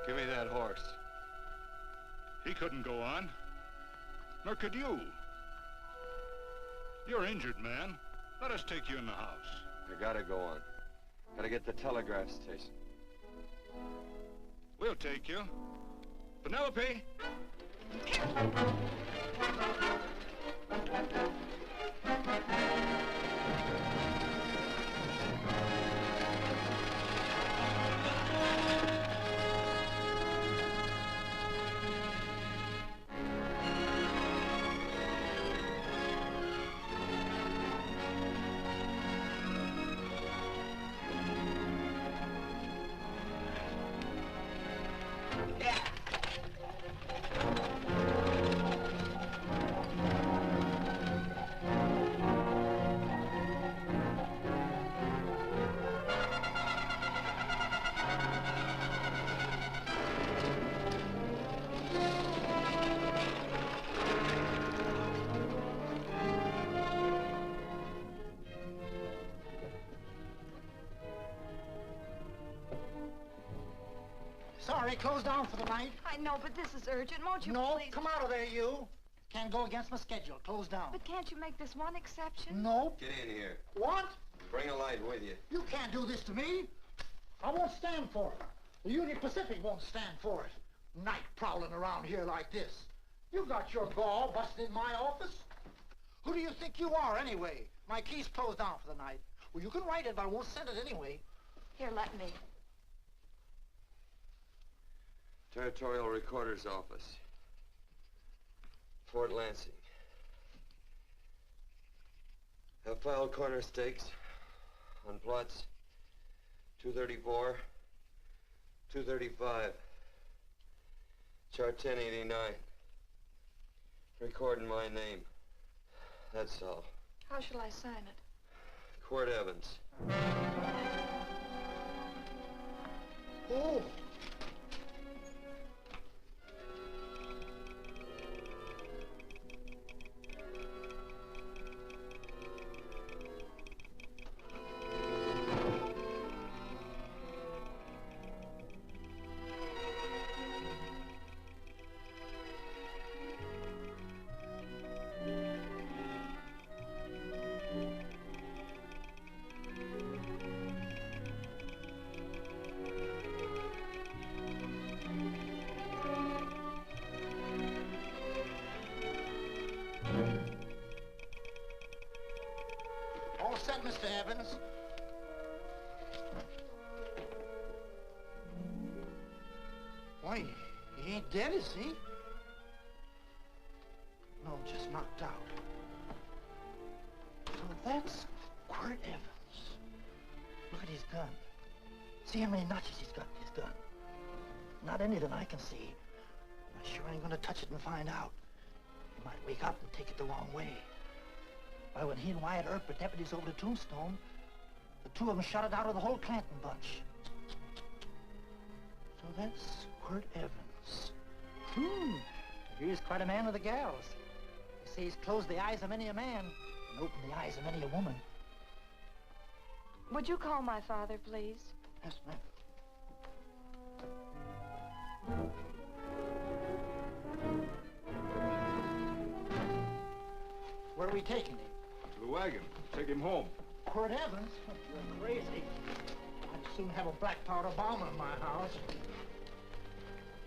Give me that horse. He couldn't go on. Nor could you. You're injured, man. Let us take you in the house. I gotta go on. Gotta get to the telegraph station. We'll take you. Penelope! Sorry, closed down for the night. I know, but this is urgent. Won't you No, please? come out of there, you. Can't go against my schedule. Closed down. But can't you make this one exception? No. Get in here. What? Bring a light with you. You can't do this to me. I won't stand for it. The Union Pacific won't stand for it. Night prowling around here like this. You got your gall busting in my office? Who do you think you are, anyway? My key's closed down for the night. Well, you can write it, but I won't send it anyway. Here, let me. Territorial Recorder's Office. Fort Lansing. Have filed corner stakes on plots 234, 235, chart 1089. Recording my name. That's all. How shall I sign it? Quirt Evans. Oh. All set, Mr. Evans. Why, he ain't dead, is he? No, just knocked out. So that's Quirt Evans. Look at his gun. See how many notches he's got in his gun. Not any that I can see. I sure ain't gonna touch it and find out. He might wake up and take it the wrong way. Why, when he and Wyatt Earp were deputies over to Tombstone, the two of them shot it out of the whole Clanton bunch. So that's Quirt Evans. He's quite a man with the gals. They say he's closed the eyes of many a man and opened the eyes of many a woman. Would you call my father, please? Yes, ma'am. Where are we taking him? To the wagon. Take him home. Quirt Evans? You're crazy. I'd soon have a black powder bomber in my house.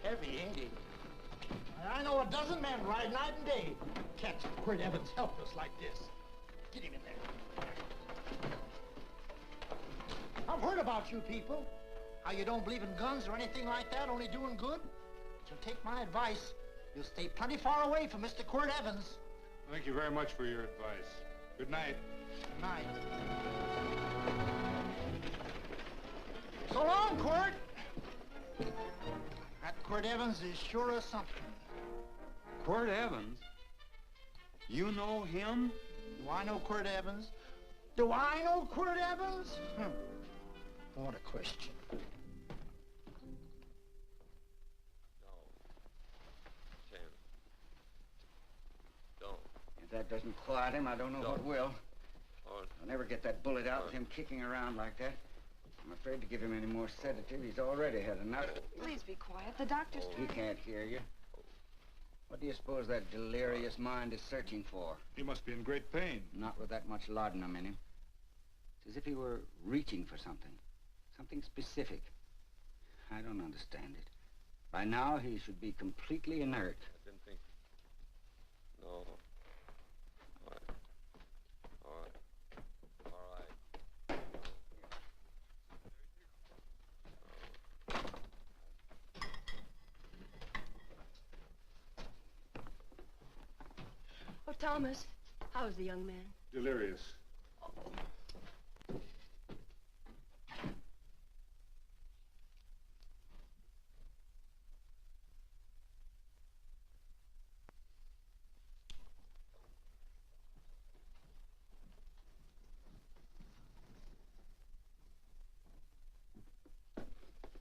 Heavy, ain't he? I know a dozen men ride night and day. Catch Quirt Evans helpless like this. Get him in there. I've heard about you people. How you don't believe in guns or anything like that, only doing good. But you take my advice. You'll stay plenty far away from Mr. Quirt Evans. Thank you very much for your advice. Good night. Good night. So long, Quirt. That Quirt Evans is sure of something. Quirt Evans? You know him? Do I know Quirt Evans? Do I know Quirt Evans? What a question. No. Tim. Don't. If that doesn't quiet him, I don't know what will. Don't. I'll never get that bullet out with him kicking around like that. I'm afraid to give him any more sedative. He's already had enough. Please be quiet. The doctor's He trying. can't hear you. What do you suppose that delirious mind is searching for? He must be in great pain. Not with that much laudanum in him. It's as if he were reaching for something. Something specific. I don't understand it. By now, he should be completely inert. I didn't think. No. All right. All right. All right. Oh, Thomas, how's the young man? Delirious.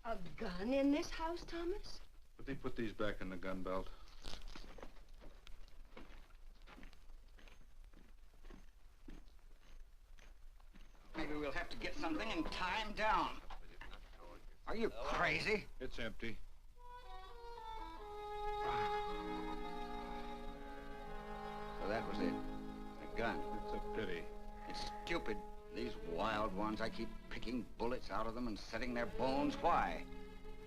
A gun in this house, Thomas? But they put these back in the gun belt. Maybe we'll have to get something and tie him down. Are you crazy? It's empty. So that was it. A gun. It's a pity. It's stupid. These wild ones, I keep picking bullets out of them and setting their bones. Why?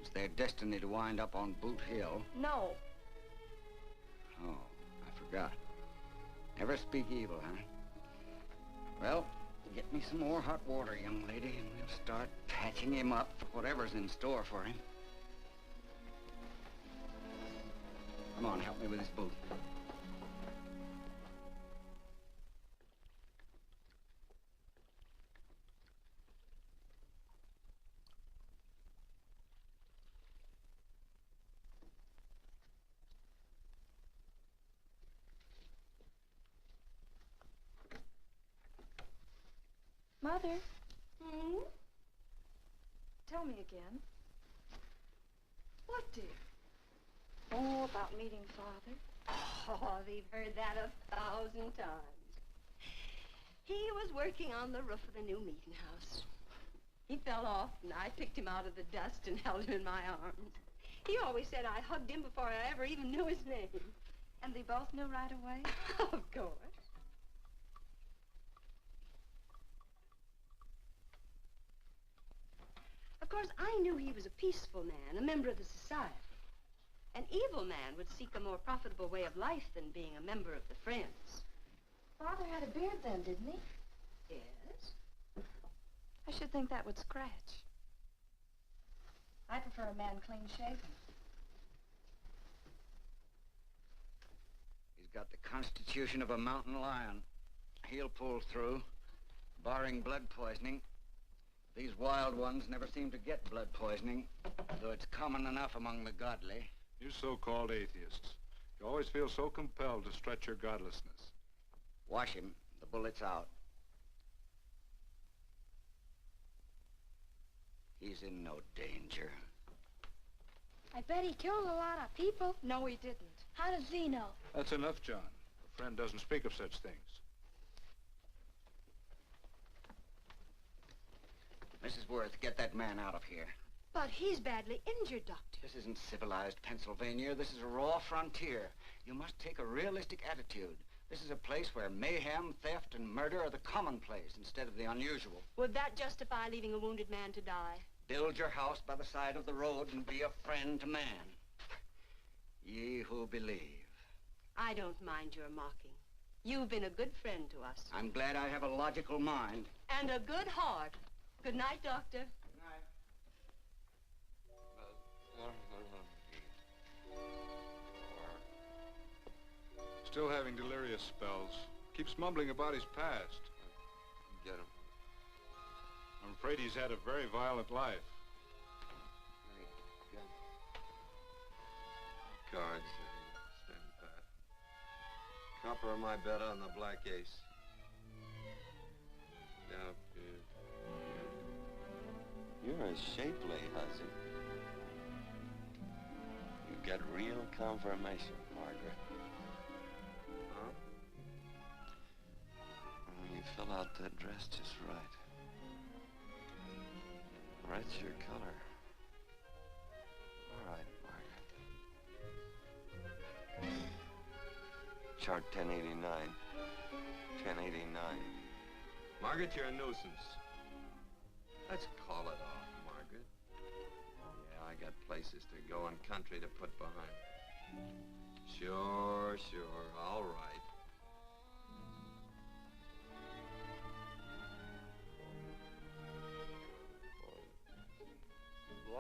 It's their destiny to wind up on Boot Hill. No. Oh, I forgot. Never speak evil, huh? Well, get me some more hot water, young lady, and we'll start patching him up for whatever's in store for him. Come on, help me with his boot. Mother, Hmm? tell me again. What, dear? Oh, about meeting Father. Oh, they've heard that 1,000 times. He was working on the roof of the new meeting house. He fell off, and I picked him out of the dust and held him in my arms. He always said I hugged him before I ever even knew his name. And they both knew right away? Of course. Of course, I knew he was a peaceful man, a member of the society. An evil man would seek a more profitable way of life than being a member of the Friends. Father had a beard then, didn't he? Yes? I should think that would scratch. I prefer a man clean-shaven. He's got the constitution of a mountain lion. He'll pull through, barring blood poisoning. These wild ones never seem to get blood poisoning, though it's common enough among the godly. You so-called atheists. You always feel so compelled to stretch your godlessness. Wash him. The bullet's out. He's in no danger. I bet he killed a lot of people. No, he didn't. How does he know? That's enough, John. A friend doesn't speak of such things. Mrs. Worth, get that man out of here. But he's badly injured, Doctor. This isn't civilized Pennsylvania. This is a raw frontier. You must take a realistic attitude. This is a place where mayhem, theft, and murder are the commonplace instead of the unusual. Would that justify leaving a wounded man to die? Build your house by the side of the road and be a friend to man. Ye who believe. I don't mind your mocking. You've been a good friend to us. I'm glad I have a logical mind. And a good heart. Good night, Doctor. Good night. Still having delirious spells. Keeps mumbling about his past. Get him. I'm afraid he's had a very violent life. Cards. Stand pat. Copper on my bet on the black ace. Now, you're a shapely hussy. You get real confirmation, Margaret. Huh? Oh, you fill out that dress just right. Red's your color. All right, Margaret. Chart 1089. 1089. Margaret, you're a nuisance. Let's call it off, Margaret. Yeah, I got places to go and country to put behind me. Sure, all right.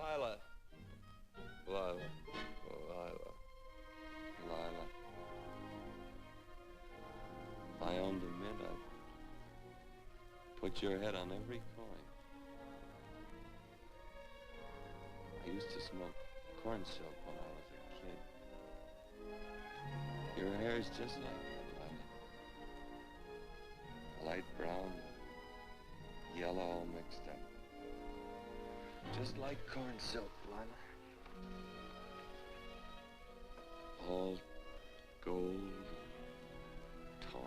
Lila. If I owned a mint, I'd put your head on every coin. I used to smoke corn silk when I was a kid. Your hair's just like that, Lila. Light brown, yellow all mixed up. Just like corn silk, Lila. All gold and tawny.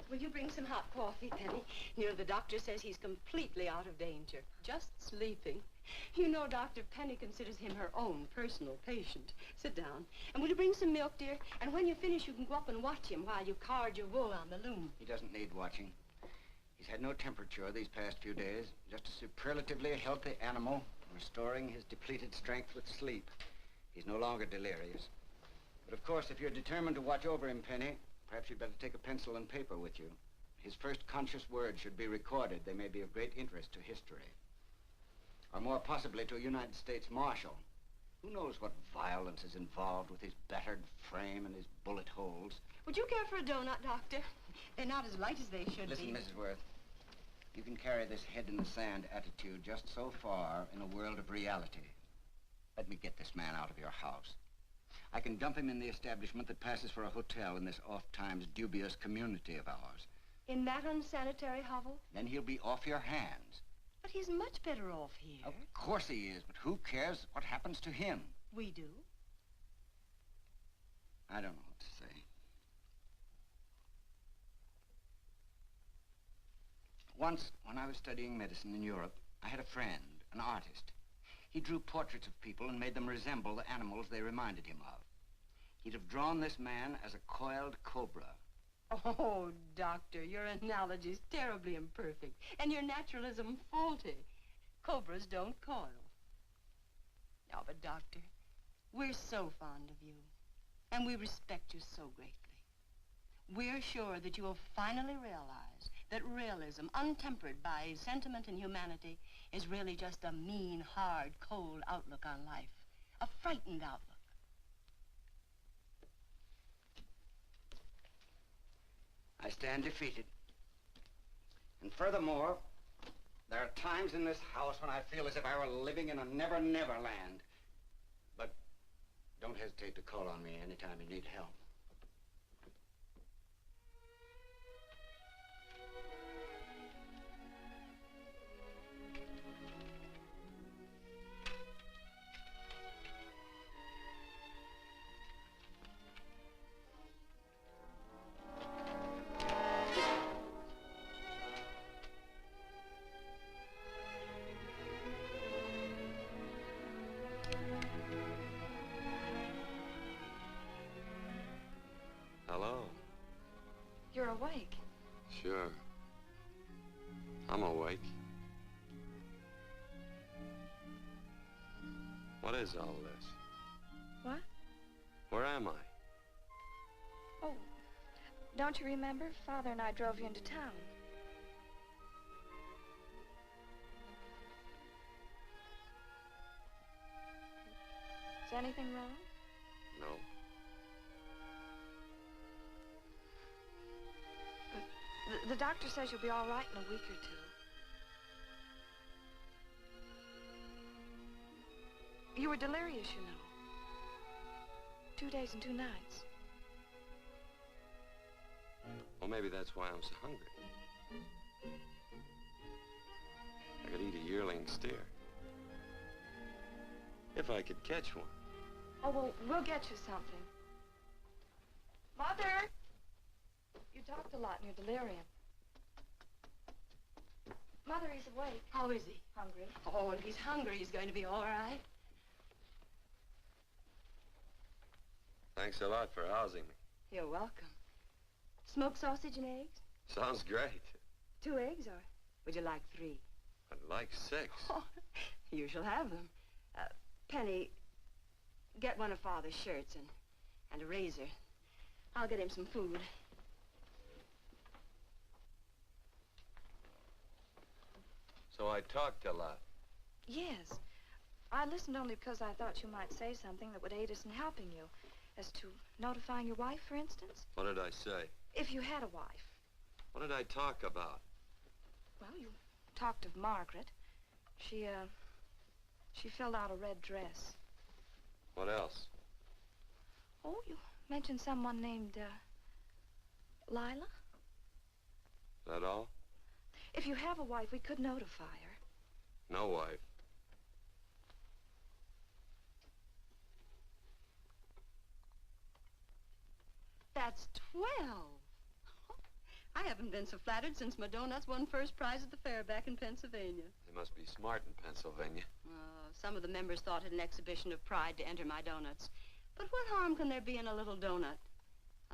Will you bring some hot coffee, Penny? You know, the doctor says he's completely out of danger. Just sleeping. You know, Dr. Penny considers him her own personal patient. Sit down. And will you bring some milk, dear? And when you finish, you can go up and watch him while you card your wool on the loom. He doesn't need watching. He's had no temperature these past few days. Just a superlatively healthy animal, restoring his depleted strength with sleep. He's no longer delirious. But of course, if you're determined to watch over him, Penny, perhaps you'd better take a pencil and paper with you. His first conscious words should be recorded. They may be of great interest to history. Or more possibly to a United States Marshal. Who knows what violence is involved with his battered frame and his bullet holes. Would you care for a donut, Doctor? They're not as light as they should Listen, be. Mrs. Worth. You can carry this head-in-the-sand attitude just so far in a world of reality. Let me get this man out of your house. I can dump him in the establishment that passes for a hotel in this oft-times dubious community of ours. In that unsanitary hovel? Then he'll be off your hands. But he's much better off here. Of course he is, but who cares what happens to him? We do. I don't know what to say. Once, when I was studying medicine in Europe, I had a friend, an artist. He drew portraits of people and made them resemble the animals they reminded him of. He'd have drawn this man as a coiled cobra. Oh, Doctor, your analogy's terribly imperfect, and your naturalism faulty. Cobras don't coil. No, but Doctor, we're so fond of you, and we respect you so greatly. We're sure that you will finally realize that realism, untempered by sentiment and humanity, is really just a mean, hard, cold outlook on life. A frightened outlook. I stand defeated. And furthermore, there are times in this house when I feel as if I were living in a never-never land. But don't hesitate to call on me anytime you need help. Hello. You're awake. Sure. I'm awake. What is all this? What? Where am I? Oh, don't you remember? Father and I drove you into town. Is anything wrong? No. The doctor says you'll be all right in a week or two. You were delirious, you know. 2 days and 2 nights. Well, maybe that's why I'm so hungry. I could eat a yearling steer. If I could catch one. Oh, well, we'll get you something. Mother! You talked a lot in your delirium. Mother, he's awake. How is he? Hungry. Oh, if he's hungry, he's going to be all right. Thanks a lot for housing me. You're welcome. Smoked sausage and eggs? Sounds great. 2 eggs, or would you like 3? I'd like 6. Oh, you shall have them. Penny, get one of Father's shirts and a razor. I'll get him some food. So I talked a lot. Yes. I listened only because I thought you might say something that would aid us in helping you. As to notifying your wife, for instance? What did I say? If you had a wife. What did I talk about? Well, you talked of Margaret. She filled out a red dress. What else? Oh, you mentioned someone named, Lila? That all? If you have a wife, we could notify her. No wife. That's 12. I haven't been so flattered since my donuts won first prize at the fair back in Pennsylvania. They must be smart in Pennsylvania. Some of the members thought it an exhibition of pride to enter my donuts. But what harm can there be in a little donut?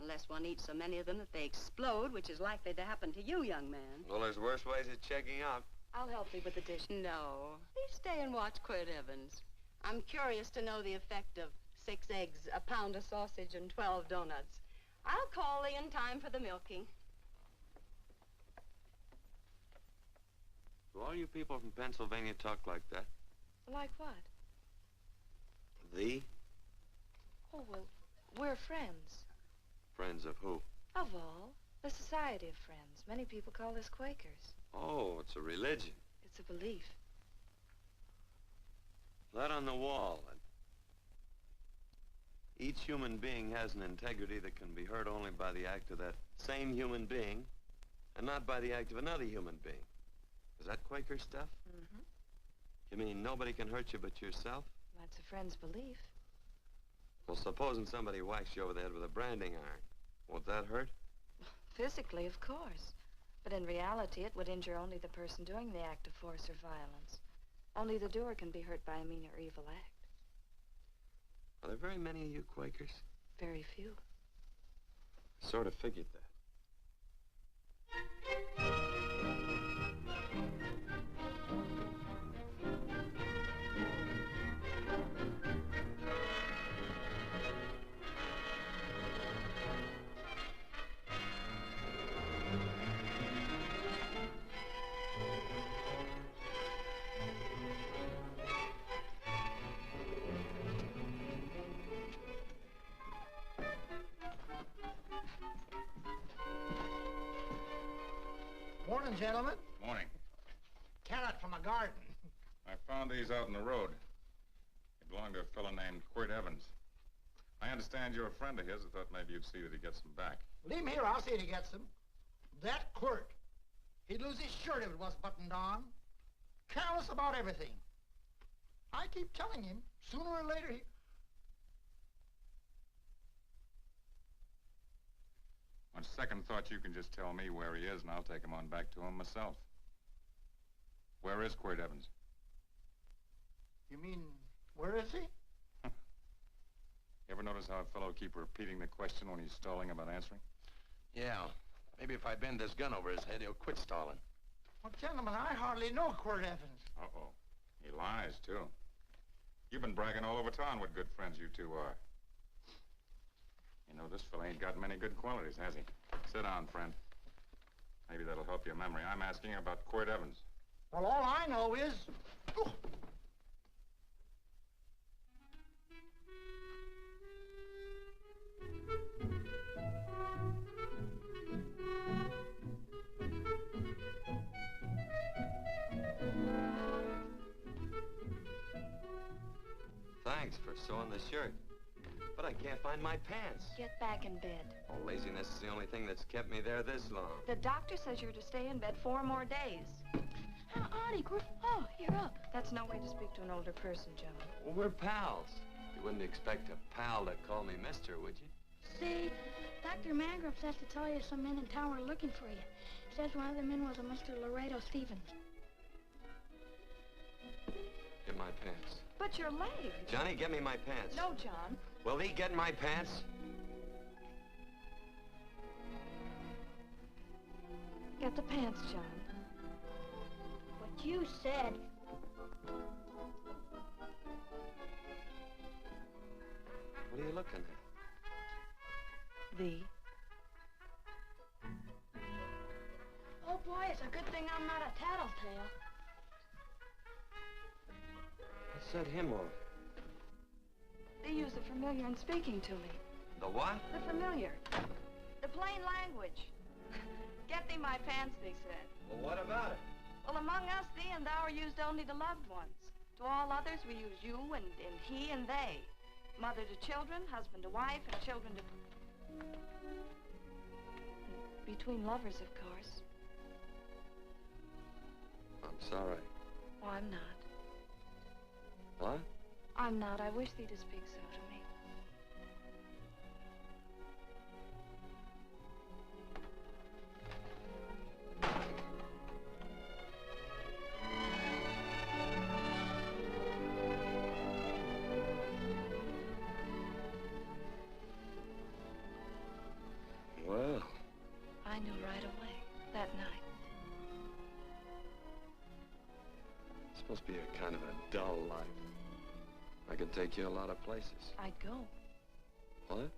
Unless one eats so many of them that they explode, which is likely to happen to you, young man. Well, there's worse ways of checking out. I'll help you with the dish. No. Please stay and watch Quirt Evans. I'm curious to know the effect of 6 eggs, a pound of sausage, and 12 donuts. I'll call Lee in time for the milking. Do all you people from Pennsylvania talk like that? Like what? Thee? Oh, well, we're friends. Friends of who? Of all. The Society of Friends. Many people call us Quakers. Oh, it's a religion. It's a belief. That on the wall. Each human being has an integrity that can be hurt only by the act of that same human being, and not by the act of another human being. Is that Quaker stuff? Mm-hmm. You mean nobody can hurt you but yourself? That's a friend's belief. Well, supposing somebody whacks you over the head with a branding iron. Won't that hurt? Physically, of course. But in reality, it would injure only the person doing the act of force or violence. Only the doer can be hurt by a mean or evil act. Are there very many of you Quakers? Very few. Sort of figured that. Morning, gentlemen. Morning. Carrot from a garden. I found these out in the road. They belong to a fellow named Quirt Evans. I understand you're a friend of his. I thought maybe you'd see that he gets them back. Leave him here. I'll see if he gets them. That Quirt. He'd lose his shirt if it was buttoned on. Careless about everything. I keep telling him, sooner or later he... On second thought, you can just tell me where he is, and I'll take him on back to him myself. Where is Quirt Evans? You mean, where is he? You ever notice how a fellow keep repeating the question when he's stalling about answering? Yeah. Maybe if I bend this gun over his head, he'll quit stalling. Well, gentlemen, I hardly know Quirt Evans. Uh-oh. He lies, too. You've been bragging all over town what good friends you two are. You know, this fella ain't got many good qualities, has he? Sit down, friend. Maybe that'll help your memory. I'm asking about Quirt Evans. Well, all I know is... Oh. Thanks for sewing the shirt. But I can't find my pants. Get back in bed. Oh, laziness is the only thing that's kept me there this long. The doctor says you're to stay in bed 4 more days. Howdy, Quirt. Oh, you're up. That's no way to speak to an older person, Joan. Well, we're pals. You wouldn't expect a pal to call me mister, would you? See, Dr. Mangrove says to tell you some men in town were looking for you. Says one of the men was a Mr. Laredo Stevens. Get my pants. But your leg. Johnny, get me my pants. No, John. Will he get my pants? Get the pants, John. What you said. What are you looking at? The. Oh, boy, it's a good thing I'm not a tattletale. I set him off. They use the familiar in speaking to me. The what? The familiar. The plain language. Get thee my pants, they said. Well, what about it? Well, among us, thee and thou are used only to loved ones. To all others, we use you and he and they. Mother to children, husband to wife, and children to... Between lovers, of course. I'm sorry. Oh, I'm not. What? I'm not. I wish thee to speak so to me. Well. I knew right away, that night. It's supposed to be a kind of a dull life. I could take you a lot of places. I'd go. What?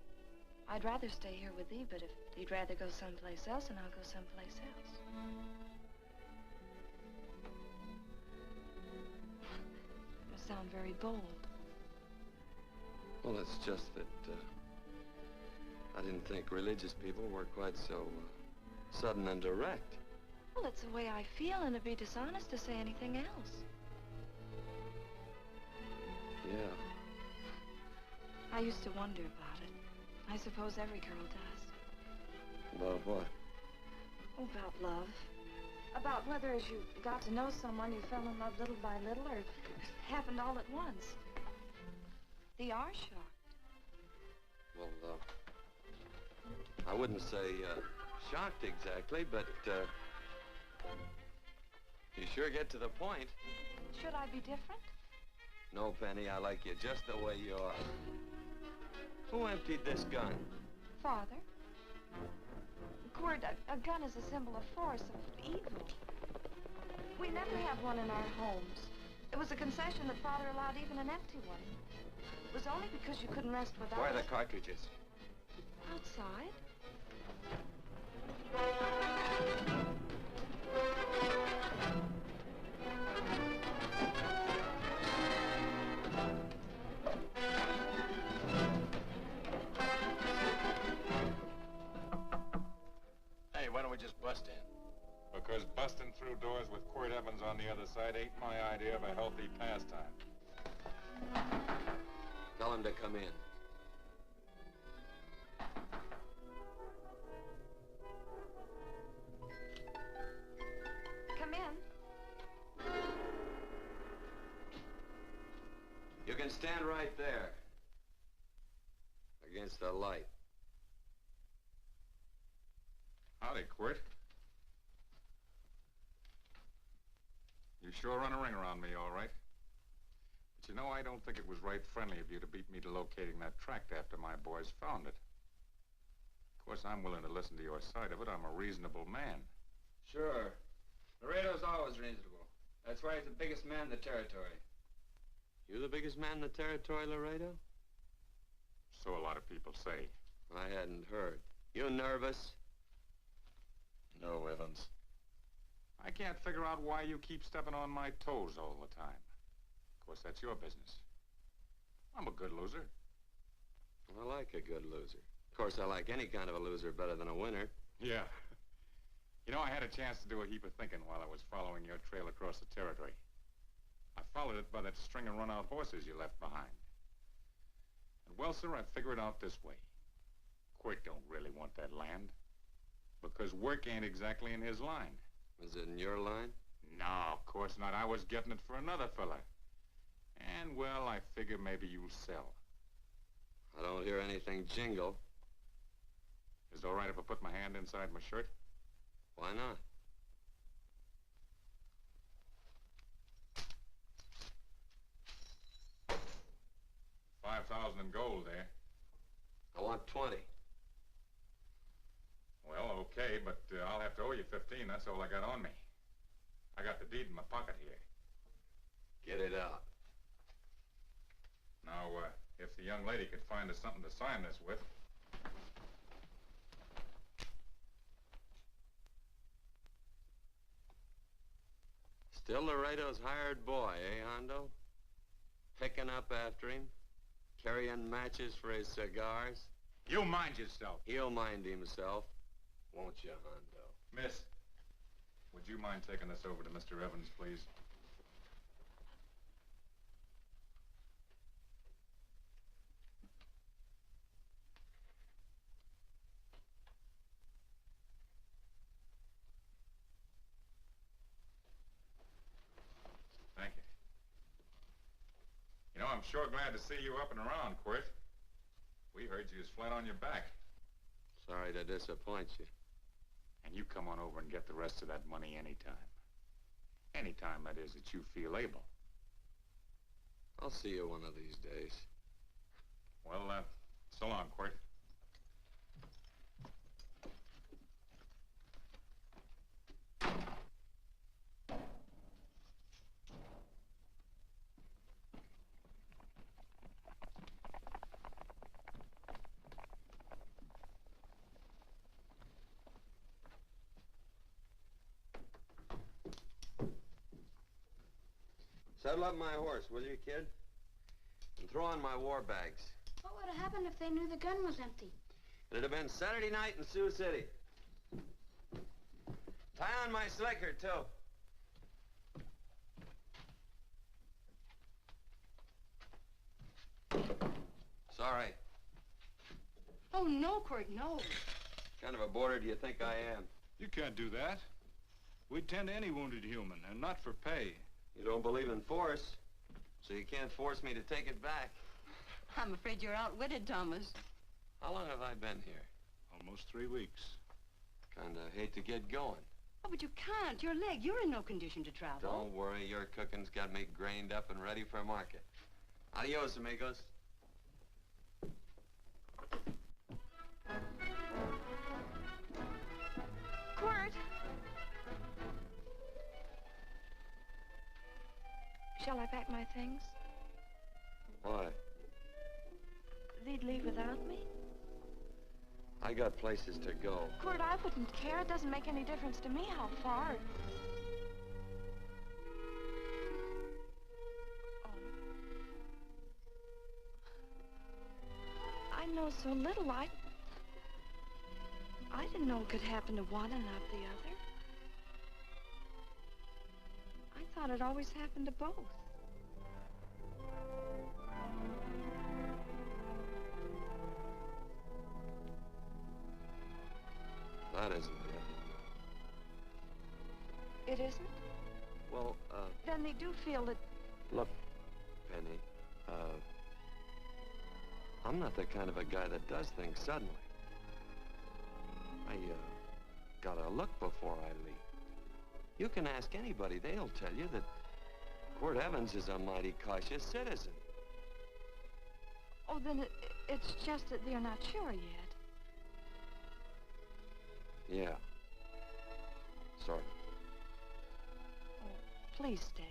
I'd rather stay here with thee, but if you'd rather go someplace else, then I'll go someplace else. You sound very bold. Well, it's just that, I didn't think religious people were quite so, sudden and direct. Well, it's the way I feel, and it'd be dishonest to say anything else. Yeah. I used to wonder about it. I suppose every girl does. About what? Oh, about love. About whether as you got to know someone, you fell in love little by little, or it happened all at once. They are shocked. Well, I wouldn't say, shocked exactly, but, you sure get to the point. Should I be different? No, Penny, I like you just the way you are. Who emptied this gun? Father. Quirt, a gun is a symbol of force, of evil. We never have one in our homes. It was a concession that Father allowed even an empty one. It was only because you couldn't rest without Where are it. the cartridges? Outside. Hey, why don't we just bust in? Because busting through doors with Quirt Evans on the other side ain't my idea of a healthy pastime. Tell him to come in. Come in. You can stand right there. Against the light. Howdy, Quirt. You sure run a ring around me, all right. But you know, I don't think it was right friendly of you to beat me to locating that tract after my boys found it. Of course, I'm willing to listen to your side of it. I'm a reasonable man. Sure. Laredo's always reasonable. That's why he's the biggest man in the territory. You the biggest man in the territory, Laredo? So a lot of people say. I hadn't heard. You nervous? No, Evans. I can't figure out why you keep stepping on my toes all the time. Of course, that's your business. I'm a good loser. I like a good loser. Of course, I like any kind of a loser better than a winner. Yeah. You know, I had a chance to do a heap of thinking while I was following your trail across the territory. I followed it by that string of run-out horses you left behind. And, well, sir, I figured it out this way. Quirt don't really want that land. Because work ain't exactly in his line. Was it in your line? No, of course not. I was getting it for another fella. And, well, I figure maybe you'll sell. I don't hear anything jingle. Is it all right if I put my hand inside my shirt? Why not? $5,000 in gold there. I want 20. Well, okay, but I'll have to owe you 15. That's all I got on me. I got the deed in my pocket here. Get it out. Now, if the young lady could find us something to sign this with. Still Laredo's hired boy, eh, Hondo? Picking up after him, carrying matches for his cigars. You mind yourself. He'll mind himself, won't you, Hondo? Miss, would you mind taking this over to Mr. Evans, please? Thank you. You know, I'm sure glad to see you up and around, Quirt. We heard you was flat on your back. Sorry to disappoint you. And you come on over and get the rest of that money anytime. Anytime, that is, that you feel able. I'll see you one of these days. Well, so long, Quirt. Saddle up my horse, will you, kid? And throw on my war bags. What would have happened if they knew the gun was empty? It'd have been Saturday night in Sioux City. Tie on my slicker, too. Sorry. Oh, no, Quirt, no. What kind of a boarder do you think I am? You can't do that. We'd tend to any wounded human, and not for pay. You don't believe in force, so you can't force me to take it back. I'm afraid you're outwitted, Thomas. How long have I been here? Almost 3 weeks. Kinda hate to get going. Oh, but you can't. Your leg, you're in no condition to travel. Don't worry, your cooking's got me grained up and ready for market. Adios, amigos. Quirt! Shall I pack my things? Why? They'd leave without me? I got places to go. Quirt, I wouldn't care. It doesn't make any difference to me how far. Oh. I know so little. I didn't know it could happen to one and not the other. I thought it always happened to both. That isn't it. It isn't? Well, Then they do feel that... look, Penny, I'm not the kind of a guy that does things suddenly. I, gotta look before I leave. You can ask anybody, they'll tell you that Quirt Evans is a mighty cautious citizen. Oh, then it's just that they're not sure yet. Yeah. Sort of. Oh, please stay.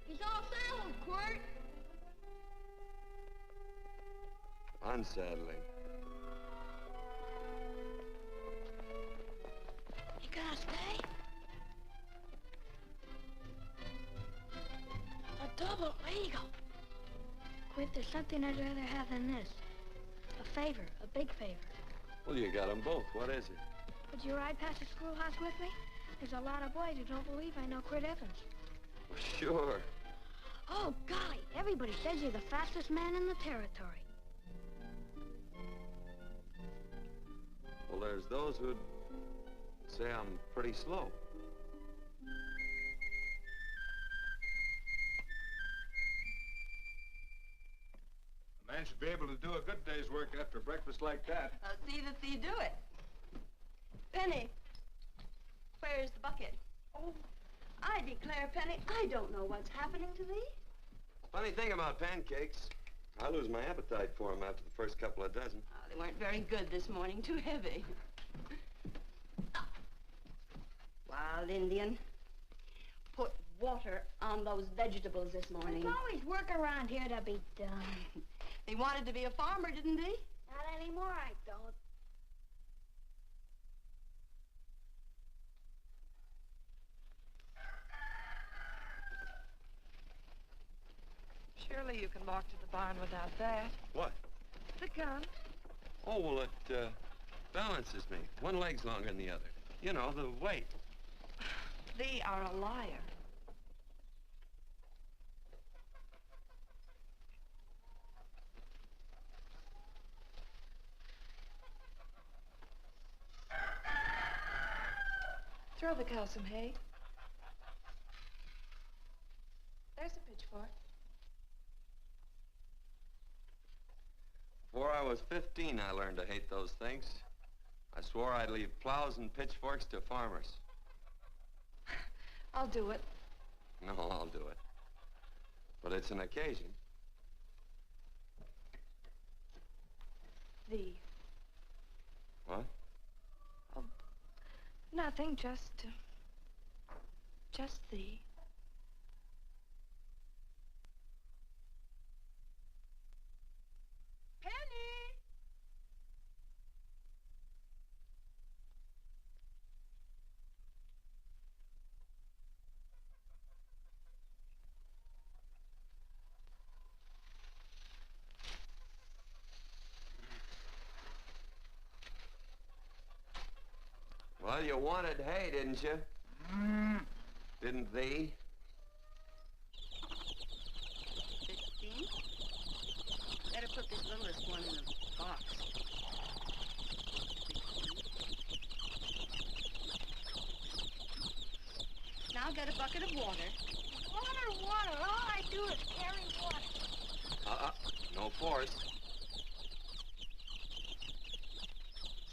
He's all saddled, Quirt. Unsettling. You gonna stay? A double eagle. Quit, there's something I'd rather have than this. A favor, a big favor. Well, you got them both. What is it? Would you ride past the schoolhouse with me? There's a lot of boys who don't believe I know Quirt Evans. Well, sure. Oh, golly, everybody says you're the fastest man in the territory. Well, there's those who'd say I'm pretty slow. The man man should be able to do a good day's work after breakfast like that. I'll see that you do it. Penny, where's the bucket? Oh, I declare, Penny, I don't know what's happening to thee. Funny thing about pancakes, I lose my appetite for them after the first couple of dozen. Oh, they weren't very good this morning, too heavy. Wild Indian, put water on those vegetables this morning. There's always work around here to be done. He wanted to be a farmer, didn't he? Not anymore, I don't. Surely you can walk to the barn without that. What? The gun. Oh, well, it balances me. One leg's longer than the other. You know, the weight. Thee are a liar. Throw the cow some hay. There's a pitchfork. Before I was 15, I learned to hate those things. I swore I'd leave plows and pitchforks to farmers. I'll do it. No, I'll do it. But it's an occasion. Thee. What? Oh, nothing, just thee. Penny! Well, you wanted hay, didn't you? Didn't thee? 15? Better put this littlest one in the box. 16. Now get a bucket of water. Water. All I do is carry water. No force.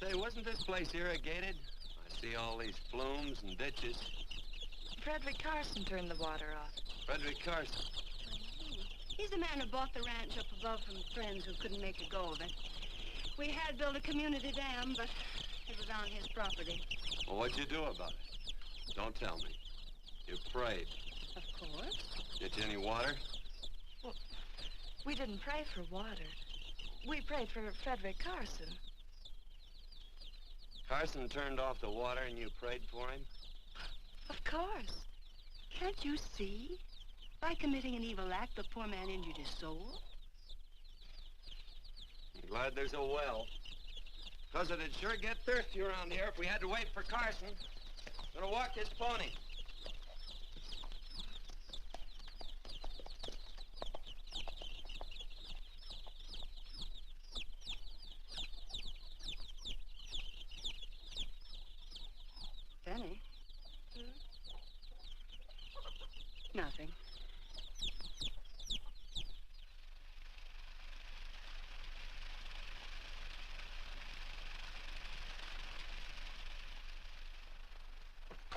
Say, wasn't this place irrigated? I see all these flumes and ditches. Frederick Carson turned the water off. Frederick Carson. He's the man who bought the ranch up above from friends who couldn't make a go of it. We had built a community dam, but it was on his property. Well, what'd you do about it? Don't tell me. You prayed. Of course. Get you any water? Well, we didn't pray for water. We prayed for Frederick Carson. Carson turned off the water and you prayed for him? Of course. Can't you see? By committing an evil act, the poor man injured his soul. I'm glad there's a well. Because it'd sure get thirsty around here if we had to wait for Carson. Gonna walk his pony. Penny? Nothing.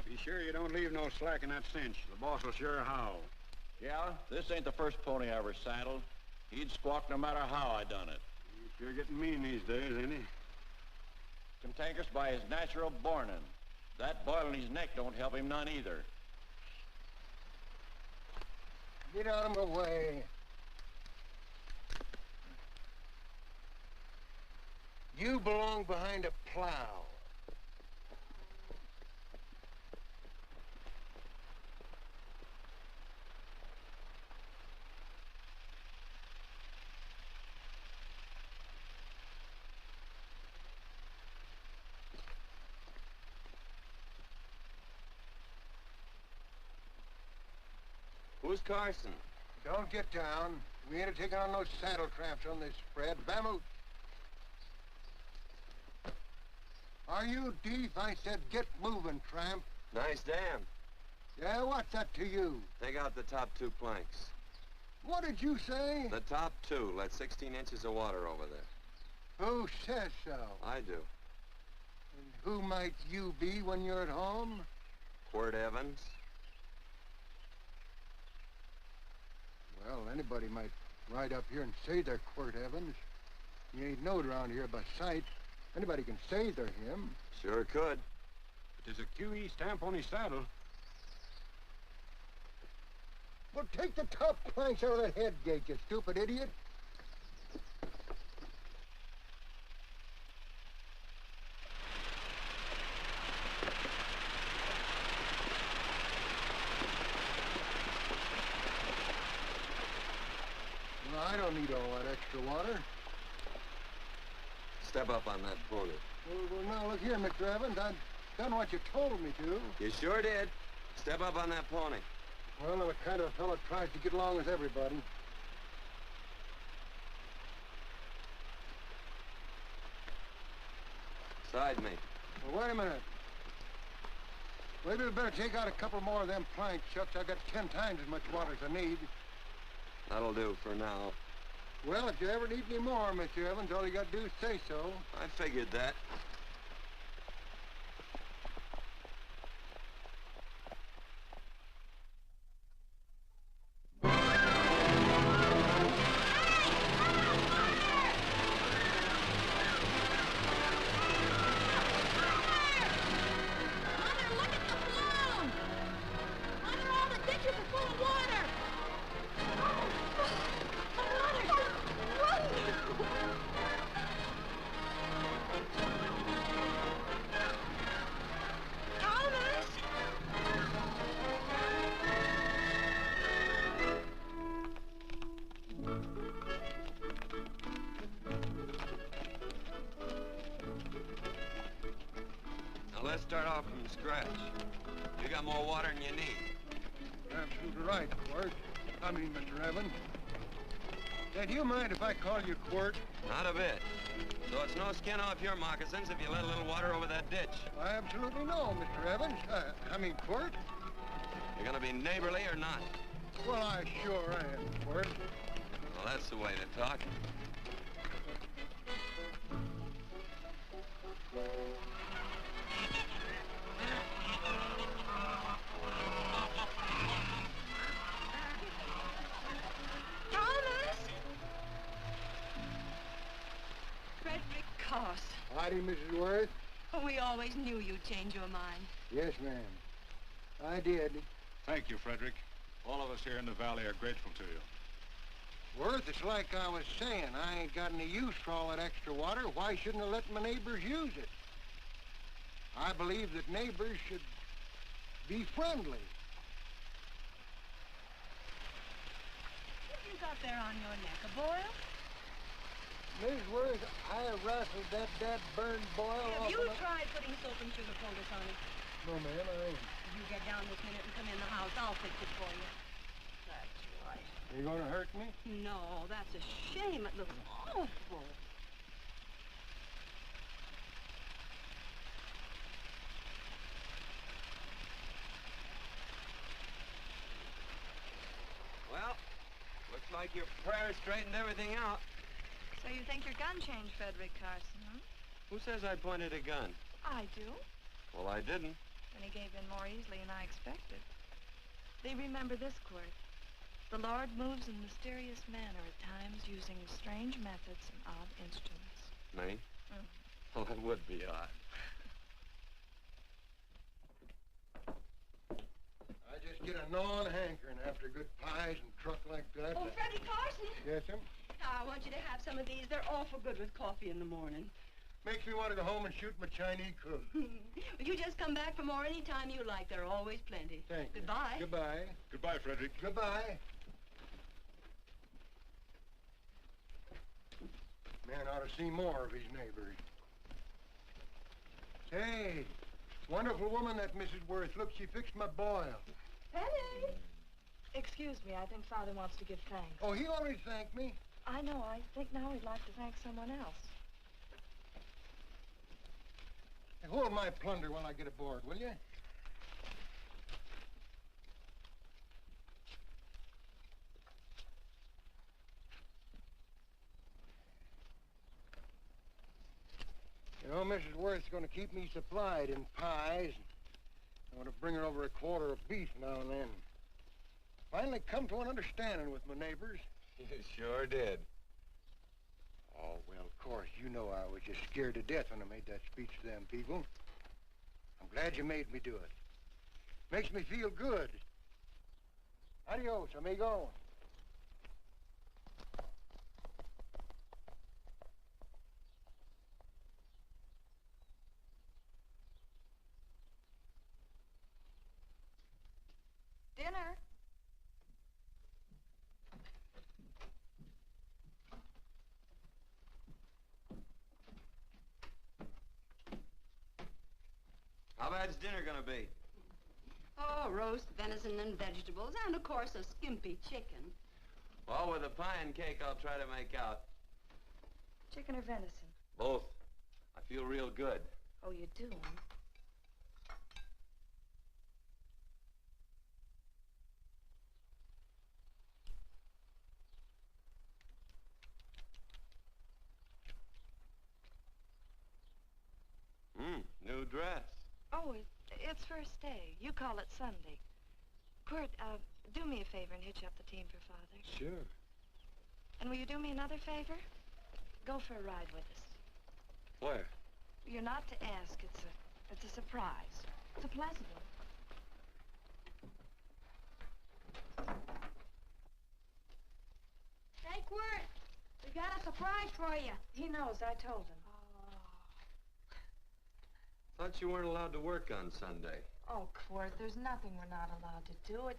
Be sure you don't leave no slack in that cinch. The boss will sure howl. Yeah, this ain't the first pony I ever saddled. He'd squawk no matter how I done it. He's sure getting mean these days, ain't he? Cantankerous by his natural bornin'. That boil in his neck don't help him none either. Get out of my way. You belong behind a plow. Who's Carson? Don't get down. We ain't taking on no saddle tramps on this spread. Vamoose. Are you deef? I said get moving, tramp. Nice dam. Yeah, what's that to you? Take out the top 2 planks. What did you say? The top two let 16 inches of water over there. Who says so? I do. And who might you be when you're at home? Quirt Evans. Well, anybody might ride up here and say they're Quirt Evans. You ain't knowed around here by sight. Anybody can say they're him. Sure could. But there's a QE stamp on his saddle. Well, take the top planks out of that head gate, you stupid idiot. Well, I don't need all that extra water. Step up on that pony. Well, now, look here, Mr. Evans. I've done what you told me to. You sure did. Step up on that pony. Well, I'm the kind of a fellow that tries to get along with everybody. Side me. Well, wait a minute. Maybe we better take out a couple more of them planks, Chucks. I got 10 times as much water as I need. That'll do for now. Well, if you ever need any more, Mr. Evans, all you got to do is say so. I figured that. Let's start off from scratch. You got more water than you need. You're absolutely right, Quirt. Mr. Evans. Say, do you mind if I call you Quirt? Not a bit. So it's no skin off your moccasins if you let a little water over that ditch. I absolutely know, Mr. Evans. Quirt. You're gonna be neighborly or not? Well, I sure am, Quirt. Well, that's the way to talk. Howdy, Mrs. Worth. Oh, we always knew you'd change your mind. Yes, ma'am. I did. Thank you, Frederick. All of us here in the valley are grateful to you. Worth, it's like I was saying. I ain't got any use for all that extra water. Why shouldn't I let my neighbors use it? I believe that neighbors should be friendly. What you got there on your neck, a boil? Miss Worth, I rustled that burned boil Have off you of my... tried putting soap and sugar poultice on it? No, ma'am, I ain't. You get down this minute and come in the house. I'll fix it for you. That's right. You gonna hurt me? No, that's a shame. It looks awful. Well, looks like your prayer straightened everything out. So you think your gun changed, Frederick Carson, huh? Who says I pointed a gun? I do. Well, I didn't. And he gave in more easily than I expected. They remember this, Quirt. The Lord moves in mysterious manner at times, using strange methods and odd instruments. Me? Well, that would be odd. I just get a gnawing hankering after good pies and truck like that. Oh, Freddie Carson. Yes, ma'am? I want you to have some of these. They're awful good with coffee in the morning. Makes me want to go home and shoot my Chinese cook. You just come back for more any time you like. There are always plenty. Thank you. Goodbye. Goodbye. Goodbye, Frederick. Goodbye. Man ought to see more of his neighbors. Say, wonderful woman, that Mrs. Worth. Look, she fixed my boil. Penny! Excuse me, I think Father wants to give thanks. Oh, he already thanked me. I know. I think now he'd like to thank someone else. Hey, hold my plunder while I get aboard, will you? Mrs. Worth's going to keep me supplied in pies. I'm going to bring her over a quarter of beef now and then. Finally come to an understanding with my neighbors. You sure did. Oh, well, of course, you know I was just scared to death when I made that speech to them people. I'm glad you made me do it. Makes me feel good. Adios, amigo. Dinner. How bad's dinner gonna be? Oh, roast venison and vegetables, and of course a skimpy chicken. Well, with a pie and cake, I'll try to make out. Chicken or venison? Both. I feel real good. Oh, you do, huh? New dress. Oh, it's first day. You call it Sunday. Quirt, do me a favor and hitch up the team for Father. Sure. And will you do me another favor? Go for a ride with us. Where? You're not to ask. It's a surprise. It's a pleasant one. Hey, Quirt, we got a surprise for you. He knows. I told him. Thought you weren't allowed to work on Sunday. Oh, Quirt, there's nothing we're not allowed to do.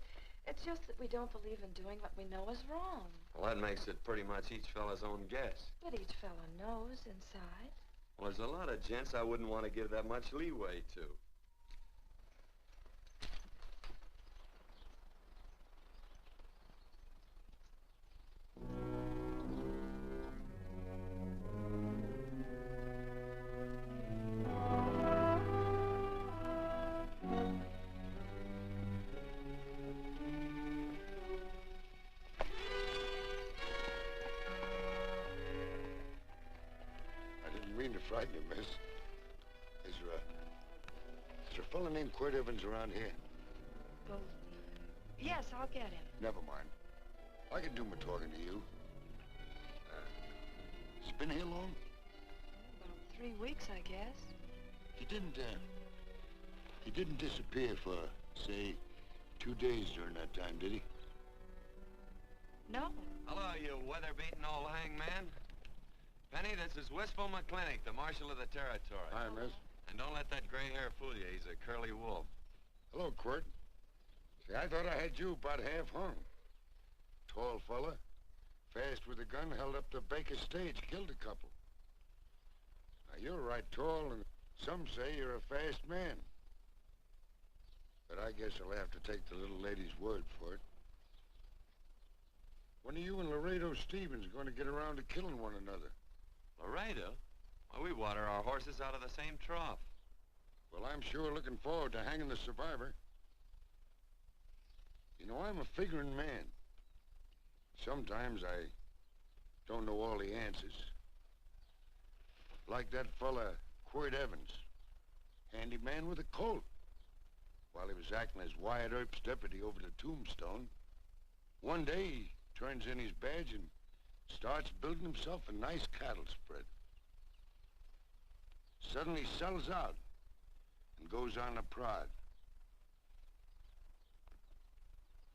It's just that we don't believe in doing what we know is wrong. Well, that makes it pretty much each fella's own guess. But each fellow knows inside. Well, there's a lot of gents I wouldn't want to give that much leeway to. Frighten you, miss. Is there a fella named Quirt Evans around here? Well, yes, I'll get him. Never mind. I can do my talking to you. He's been here long? About 3 weeks, I guess. He didn't disappear for, say, 2 days during that time, did he? No. Hello, you weather-beaten old hangman. Penny, this is Wistful McClintock, the Marshal of the Territory. Hi, miss. And don't let that gray hair fool you. He's a curly wolf. Hello, Quirt. See, I thought I had you about half hung. Tall fella, fast with a gun, held up the Baker stage, killed a couple. Now, you're right tall, and some say you're a fast man. But I guess I'll have to take the little lady's word for it. When are you and Laredo Stevens going to get around to killing one another? Laredo? Well, we water our horses out of the same trough. Well, I'm sure looking forward to hanging the survivor. You know, I'm a figuring man. Sometimes I don't know all the answers. Like that fella, Quirt Evans. Handyman with a colt. While he was acting as Wyatt Earp's deputy over the Tombstone, one day he turns in his badge and starts building himself a nice cattle spread. Suddenly sells out and goes on a prod.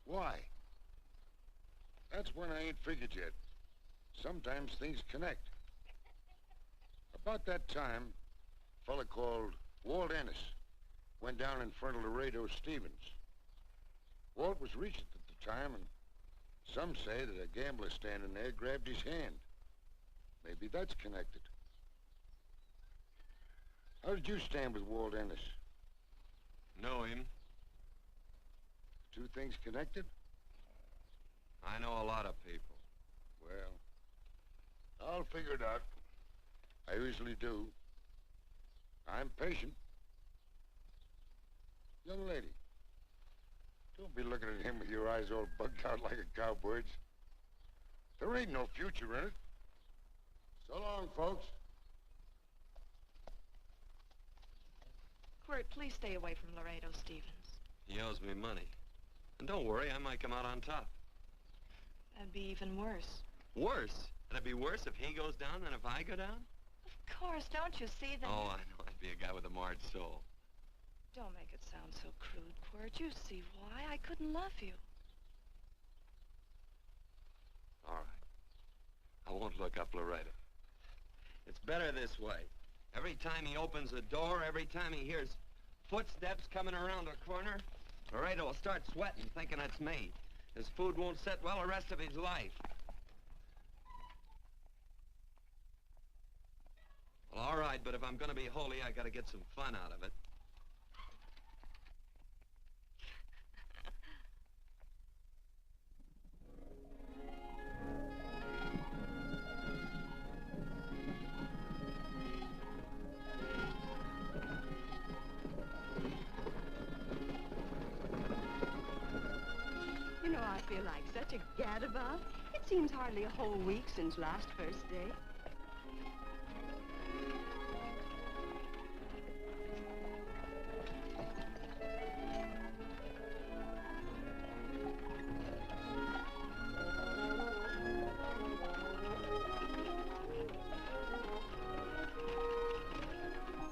Why? That's one I ain't figured yet. Sometimes things connect. About that time, a fella called Walt Ennis went down in front of Laredo Stevens. Walt was Regent at the time, and some say that a gambler standing there grabbed his hand. Maybe that's connected. How did you stand with Walt Ennis? Know him. Two things connected? I know a lot of people. Well, I'll figure it out. I usually do. I'm patient. Young lady, don't be looking at him with your eyes all bugged out like a cowbird's. There ain't no future in it. So long, folks. Quirt, please stay away from Laredo Stevens. He owes me money. And don't worry, I might come out on top. That'd be even worse. Worse? It'd be worse if he goes down than if I go down? Of course, don't you see that? Oh, I know. I'd be a guy with a marred soul. Don't make it sound so crude, Quirt. You see why I couldn't love you. All right. I won't look up Laredo. It's better this way. Every time he opens a door, every time he hears footsteps coming around a corner, Laredo will start sweating, thinking it's me. His food won't set well the rest of his life. Well, all right, but if I'm gonna be holy, I gotta get some fun out of it. You know, I feel like such a gadabout. It seems hardly a whole week since last first day.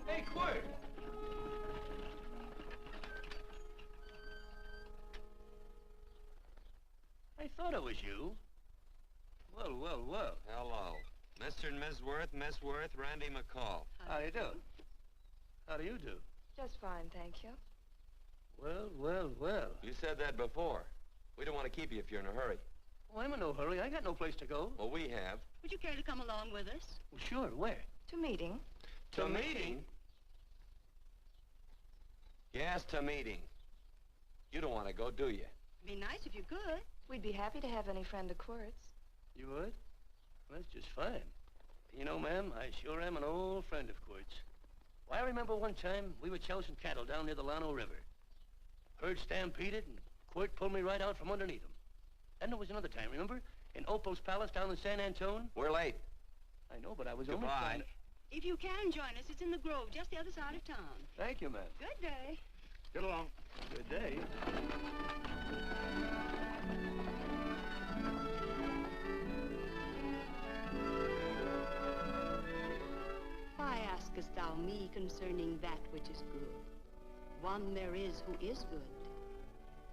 Hey, Quirt! I thought it was you. Well, well, well. Hello. Mr. and Miss Worth, Miss Worth, Randy McCall. How you doing? How do you do? Just fine, thank you. Well, well, well. You said that before. We don't want to keep you if you're in a hurry. Oh, I'm in no hurry. I got no place to go. Well, we have. Would you care to come along with us? Well, sure. Where? To meeting. To meeting? Yes, to meeting. You don't want to go, do you? Be nice if you could. We'd be happy to have any friend of Quirt's. You would? Well, that's just fine. You know, ma'am, I sure am an old friend of Quirt's. Why, I remember one time we were chousing cattle down near the Llano River. Herd stampeded, and Quirt pulled me right out from underneath him. Then there was another time, remember? In Opal's Palace down in San Antone? We're late. I know, but I was Goodbye. only trying to... If you can join us, it's in the Grove, just the other side of town. Thank you, ma'am. Good day. Get along. Good day. Why askest thou me concerning that which is good? One there is who is good.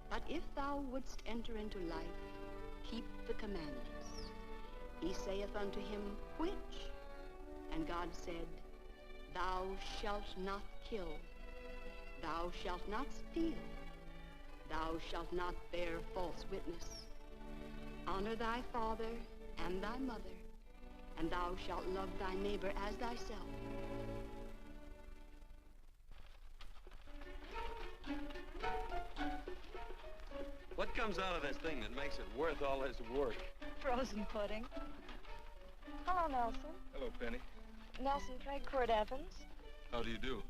But if thou wouldst enter into life, keep the commandments. He saith unto him, which? And God said, thou shalt not kill. Thou shalt not steal. Thou shalt not bear false witness. Honor thy father and thy mother, and thou shalt love thy neighbor as thyself. What comes out of this thing that makes it worth all this work? Frozen pudding. Hello, Nelson. Hello, Penny. Nelson Craig, Quirt Evans. How do you do?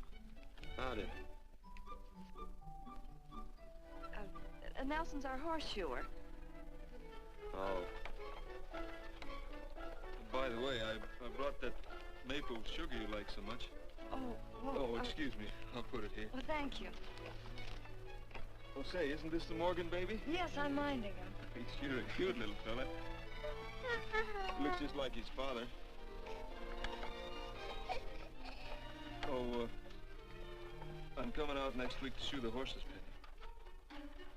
Howdy. Nelson's our horseshoer. Oh. By the way, I brought that maple sugar you like so much. Oh, well, Oh, excuse me. I'll put it here. Well, thank you. Oh, say, isn't this the Morgan baby? Yes, I'm minding him. He's sure a cute little fella. Looks just like his father. Oh, I'm coming out next week to shoe the horses, Penny.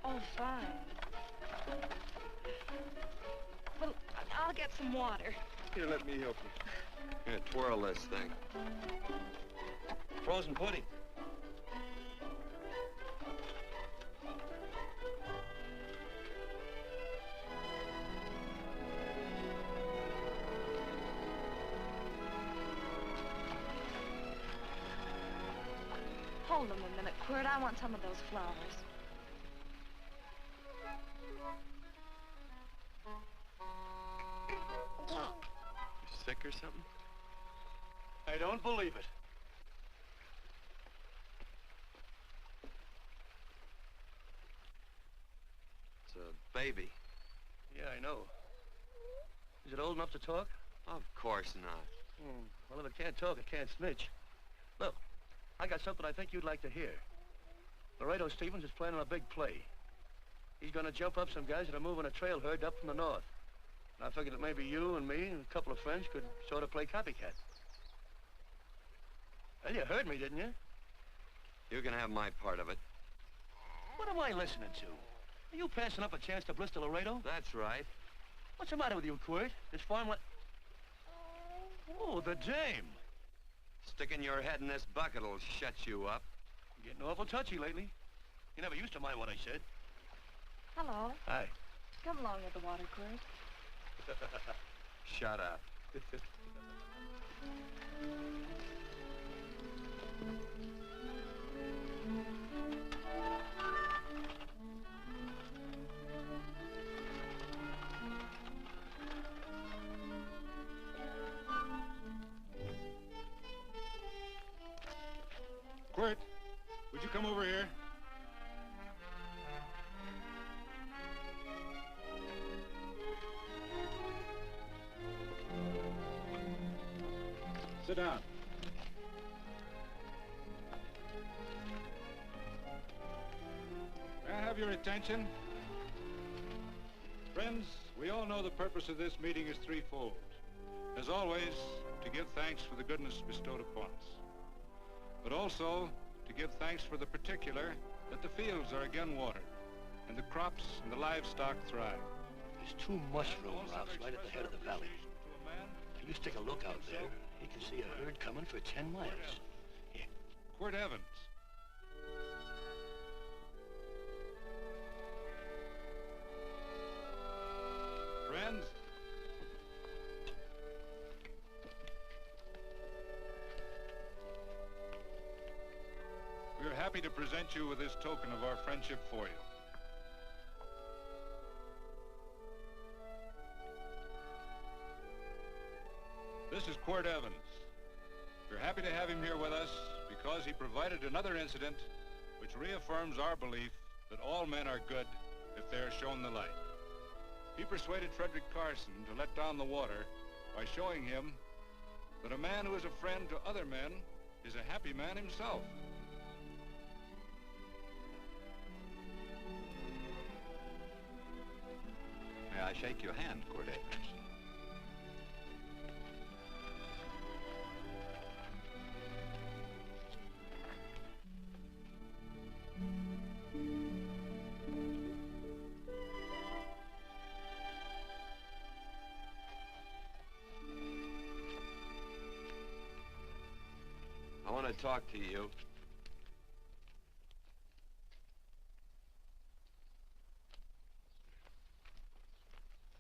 Oh, fine. Well, I'll get some water. Here, let me help you. Here, twirl this thing. Frozen pudding. Hold them a minute, Quirt. I want some of those flowers. You sick or something? I don't believe it. It's a baby. Yeah, I know. Is it old enough to talk? Of course not. Well, if it can't talk, it can't snitch. Look, I got something I think you'd like to hear. Laredo Stevens is planning a big play. He's gonna jump up some guys that are moving a trail herd up from the north. And I figured that maybe you and me and a couple of friends could sort of play copycat. Well, you heard me, didn't you? You can have my part of it. What am I listening to? Are you passing up a chance to blister Laredo? That's right. What's the matter with you, Quirt? This farm Oh, the dame. Sticking your head in this bucket will shut you up. You're getting awful touchy lately. You never used to mind what I said. Hello. Hi. Come along with the water, Quirt. Shut up. Quirt, would you come over here? Sit down. May I have your attention? Friends, we all know the purpose of this meeting is threefold. As always, to give thanks for the goodness bestowed upon us, but also to give thanks for the particular that the fields are again watered and the crops and the livestock thrive. There's 2 mushroom routes right at the head of the valley. If you stick a look out there, you can see a herd coming for 10 miles. Here. Quirt Evans. Friends, we are happy to present you with this token of our friendship for you. This is Quirt Evans. We're happy to have him here with us because he provided another incident which reaffirms our belief that all men are good if they are shown the light. He persuaded Frederick Carson to let down the water by showing him that a man who is a friend to other men is a happy man himself. May I shake your hand, Quirt Evans? I want to talk to you.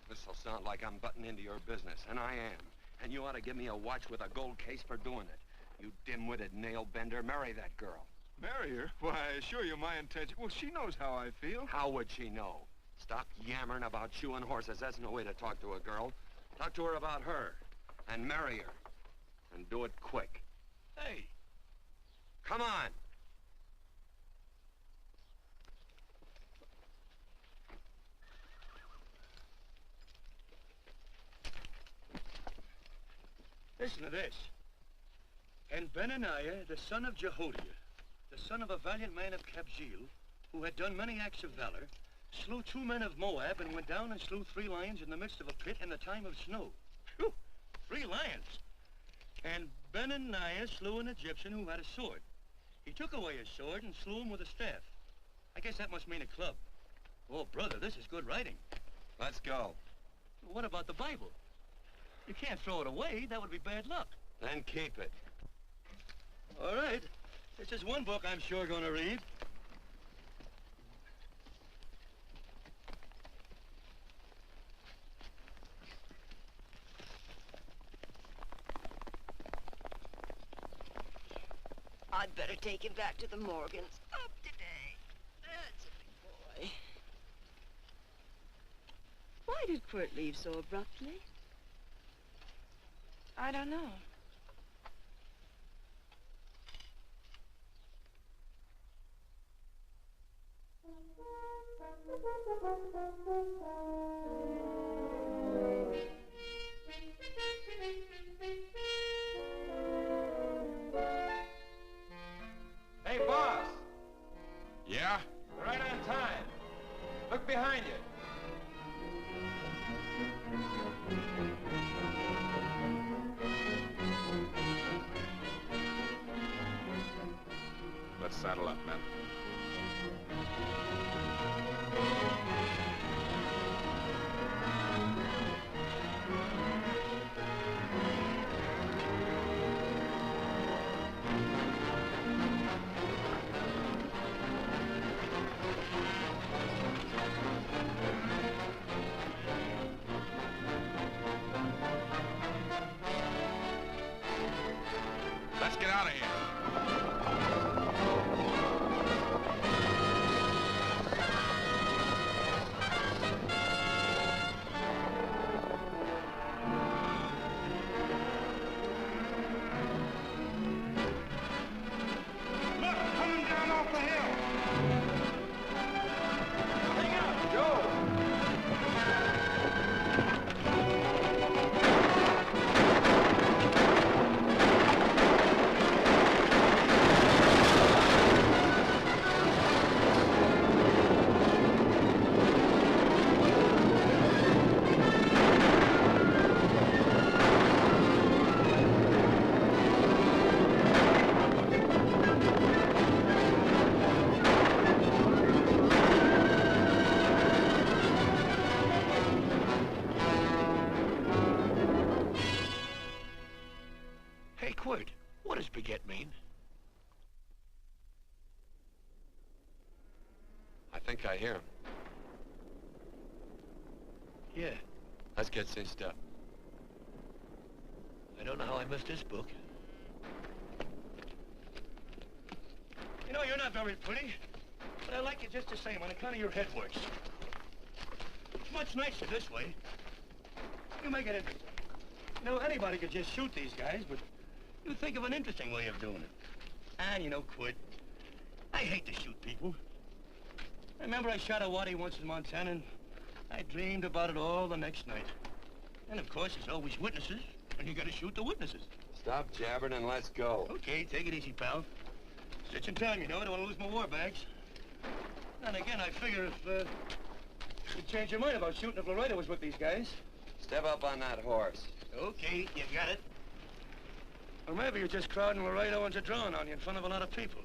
This'll sound like I'm butting into your business, and I am. And you ought to give me a watch with a gold case for doing it. You dim-witted nail-bender, marry that girl. Marry her? Why, I assure you my intention... Well, she knows how I feel. How would she know? Stop yammering about shoeing horses. That's no way to talk to a girl. Talk to her about her, and marry her. And do it quick. Hey. Come on. Listen to this. And Benaniah, the son of Jehoiada, the son of a valiant man of Kabzeel, who had done many acts of valor, slew 2 men of Moab and went down and slew 3 lions in the midst of a pit in the time of snow. Phew! 3 lions. And Benaniah slew an Egyptian who had a sword. He took away his sword and slew him with a staff. I guess that must mean a club. Oh, brother, this is good writing. Let's go. What about the Bible? You can't throw it away. That would be bad luck. Then keep it. All right. This is one book I'm sure going to read. I'd better take him back to the Morgans. Up today. That's a big boy. Why did Quirt leave so abruptly? I don't know. behind you. Let's saddle up, men. Let's get out of here. Hey, Quirt, what does baguette mean? I think I hear him. Yeah, Let's get cinched up. I don't know how I missed this book. You know, you're not very pretty, but I like you just the same on account of your head works. It's much nicer this way. You make it interesting. You know, anybody could just shoot these guys, but you think of an interesting way of doing it. And, you know, Quirt, I hate to shoot people. I remember I shot a waddy once in Montana, and I dreamed about it all the next night. And, of course, there's always witnesses, and you gotta shoot the witnesses. Stop jabbering and let's go. Okay, take it easy, pal. Stitching time, you know. I don't want to lose my war bags. And again, I figure if you'd change your mind about shooting if Loretta was with these guys. Step up on that horse. Okay, you got it. Or maybe you're just crowding Laredo into drawing on you in front of a lot of people.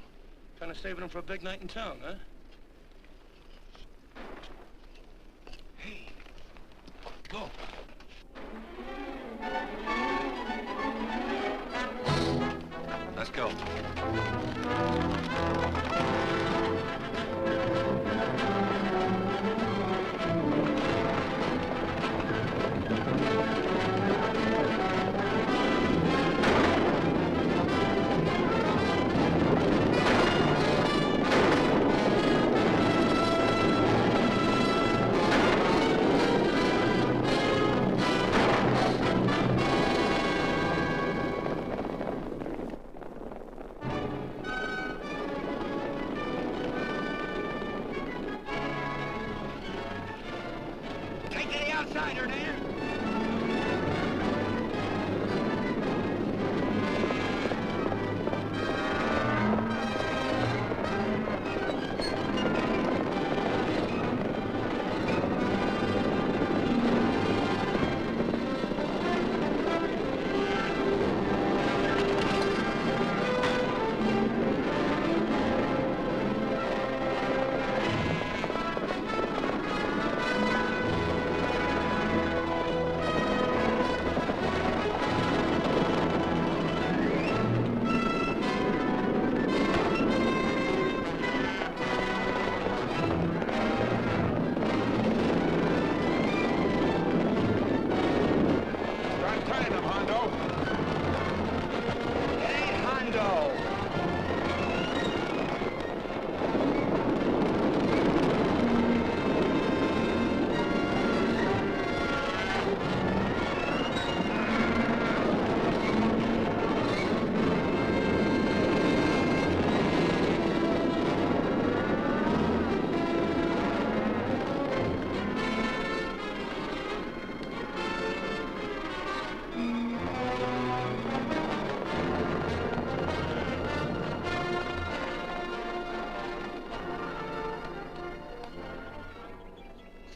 Trying to save them for a big night in town, huh? Hey, go. Let's go.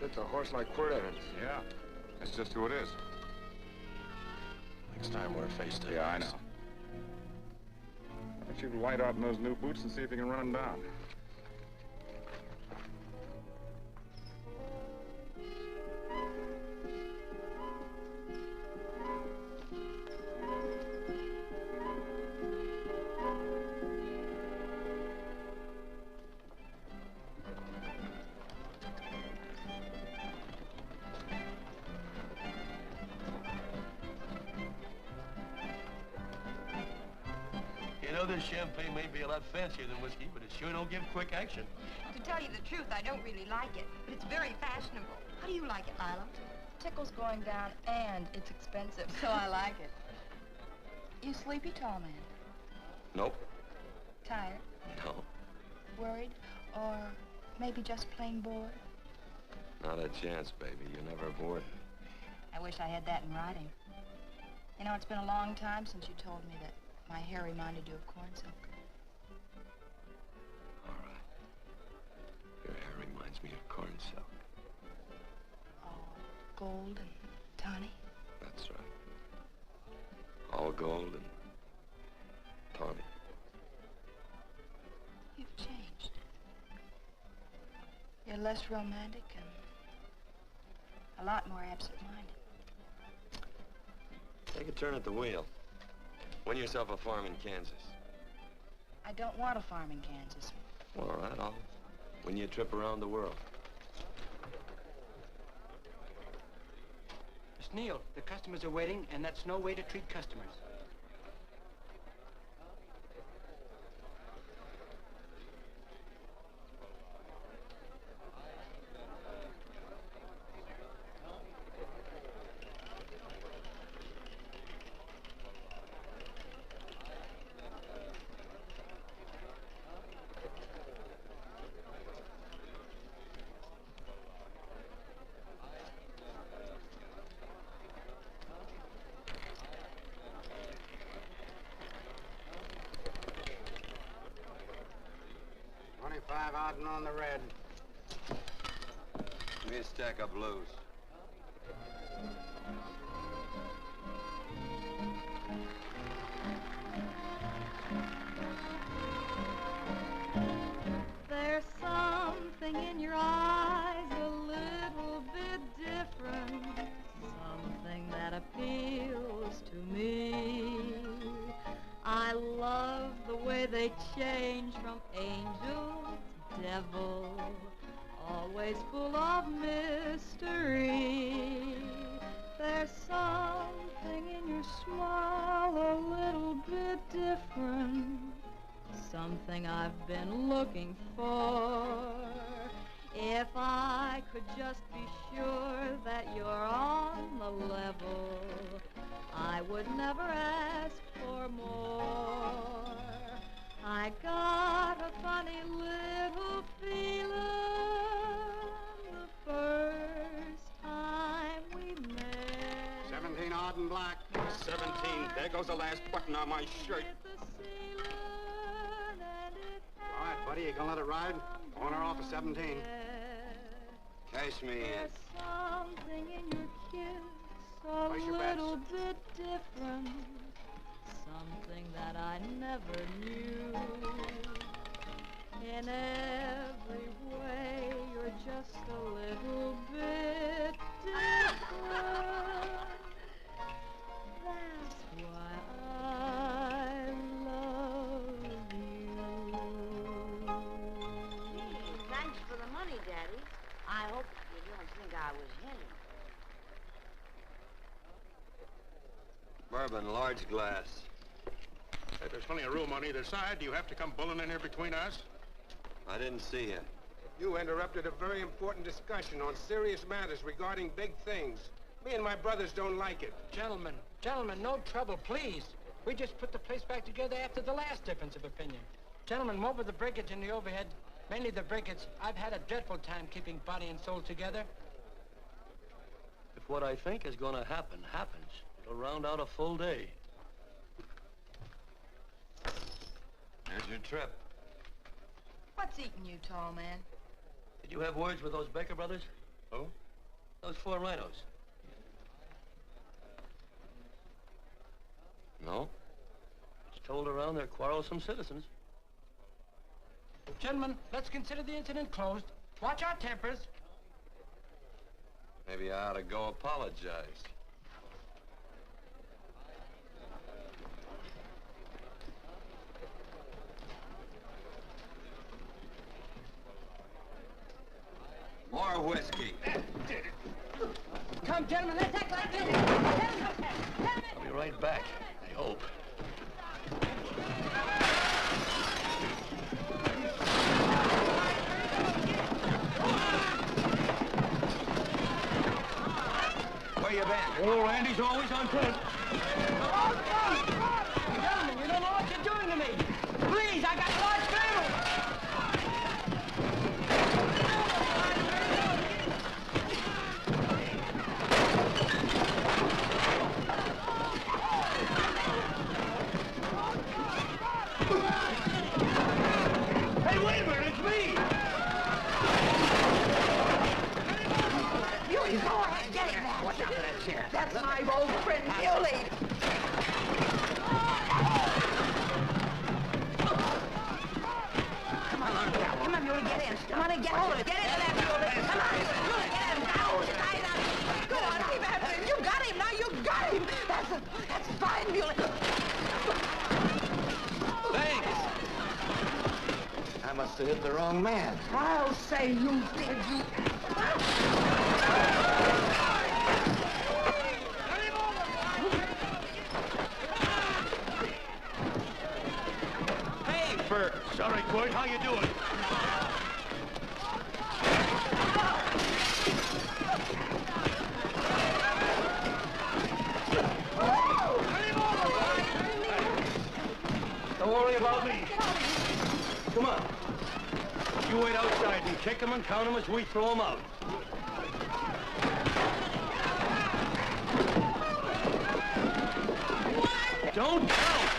It's a horse like Quirt Evans. Yeah, that's just who it is. Next time we're face to face. Yeah, I know. Why don't you light out in those new boots and see if you can run him down? You know, this champagne may be a lot fancier than whiskey, but it sure don't give quick action. To tell you the truth, I don't really like it, but it's very fashionable. How do you like it, Lila? Tickle's going down, and it's expensive, so I like it. You sleepy, tall man? Nope. Tired? No. Worried? Or maybe just plain bored? Not a chance, baby. You're never bored. I wish I had that in writing. You know, it's been a long time since you told me that my hair reminded you of corn silk. All right. Your hair reminds me of corn silk. All gold and tawny? That's right. All gold and tawny. You've changed. You're less romantic and a lot more absent-minded. Take a turn at the wheel. Win yourself a farm in Kansas. I don't want a farm in Kansas. All right, I'll win you a trip around the world. Miss Neal, the customers are waiting, and that's no way to treat customers. On the red. Give me a stack of blues. There's something in your eyes a little bit different, something that appeals to me. I love the way they change from angel to devil, always full of mystery. There's something in your smile a little bit different, something I've been looking for. If I could just be sure that you're on the level, I would never ask for more. I got a funny little feeling the first time we met. 17 odd and black. 17. There goes the last button on my shirt. All right, buddy, you gonna let it ride? On or off of 17. Cash me in. There's something in your kiss a Place your bets. little bit different, something that I never knew. In every way, you're just a little bit different. That's why I love you. Thanks for the money, Daddy. I hope you don't think I was hinting. Bourbon, large glass. If there's plenty of room on either side, do you have to come bulling in here between us? I didn't see you. You interrupted a very important discussion on serious matters regarding big things. Me and my brothers don't like it. Gentlemen, no trouble, please. We just put the place back together after the last difference of opinion. Gentlemen, what with the breakage and the overhead, mainly the breakage, I've had a dreadful time keeping body and soul together. If what I think is going to happen happens, it'll round out a full day. Here's your trip. What's eating you, tall man? Did you have words with those Baker brothers? Oh? Those 4 rhinos. No? It's told around they're quarrelsome citizens. Gentlemen, let's consider the incident closed. Watch our tempers. Maybe I ought to go apologize. More whiskey. Come, gentlemen, let's act like this. I'll be right back, I hope. Where you been? Oh, Randy's always on foot. Gentlemen, you don't know what you're doing to me. Please, I got a large family. Hey, wait a minute, it's me! Muley, go ahead, get him back. Watch out for that chair. That's my old friend, Muley. Come on, Muley, get in. Come on and get hold of it. Get into that, Muley. Come on, Muley, get him. Now, tie it up. Go on, keep after him. You got him, now you got him. That's fine, Muley. Thanks. I must have hit the wrong man. I'll say you did, you... Hey, Bert. Sorry, Quirt. How you doing? Don't worry about me. Come on. You wait outside and check them and count them as we throw them out. Don't count!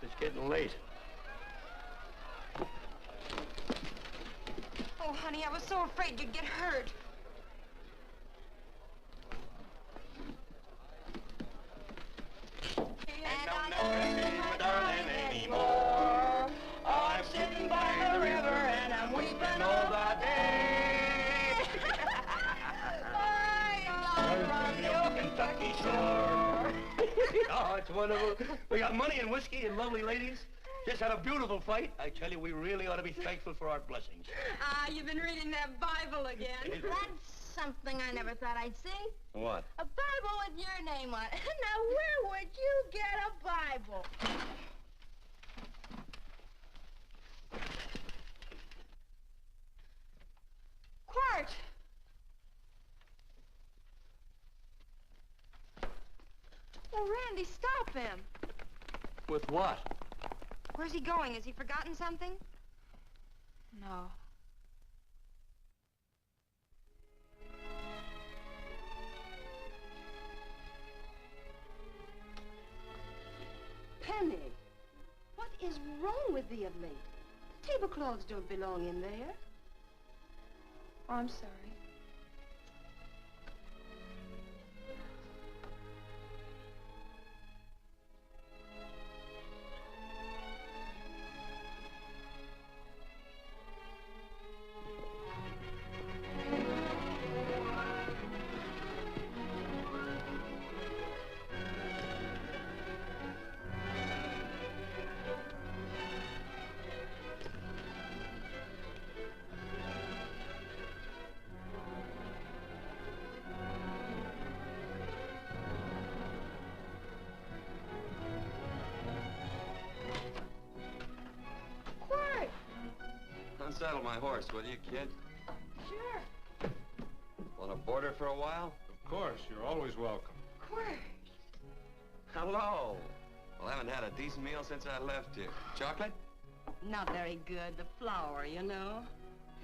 It's getting late. Oh, honey, I was so afraid you'd get hurt. I'm sitting by the river and I'm weeping all the day. From the old Kentucky shore. Oh, it's wonderful. We got money and whiskey and lovely ladies. Just had a beautiful fight. I tell you, we really ought to be thankful for our blessings. Ah, you've been reading that Bible again. That's something I never thought I'd see. What? A Bible with your name on it. Now, where would you get a Bible? Quirt! Oh, Randy, stop him. With what? Where's he going? Has he forgotten something? No. Penny, what is wrong with thee of late? Tablecloths don't belong in there. Oh, I'm sorry. Unsaddle my horse, will you, kid? Sure. Want to board her for a while? Of course, you're always welcome. Quirt. Hello. Well, I haven't had a decent meal since I left here. Chocolate? Not very good. The flour, you know.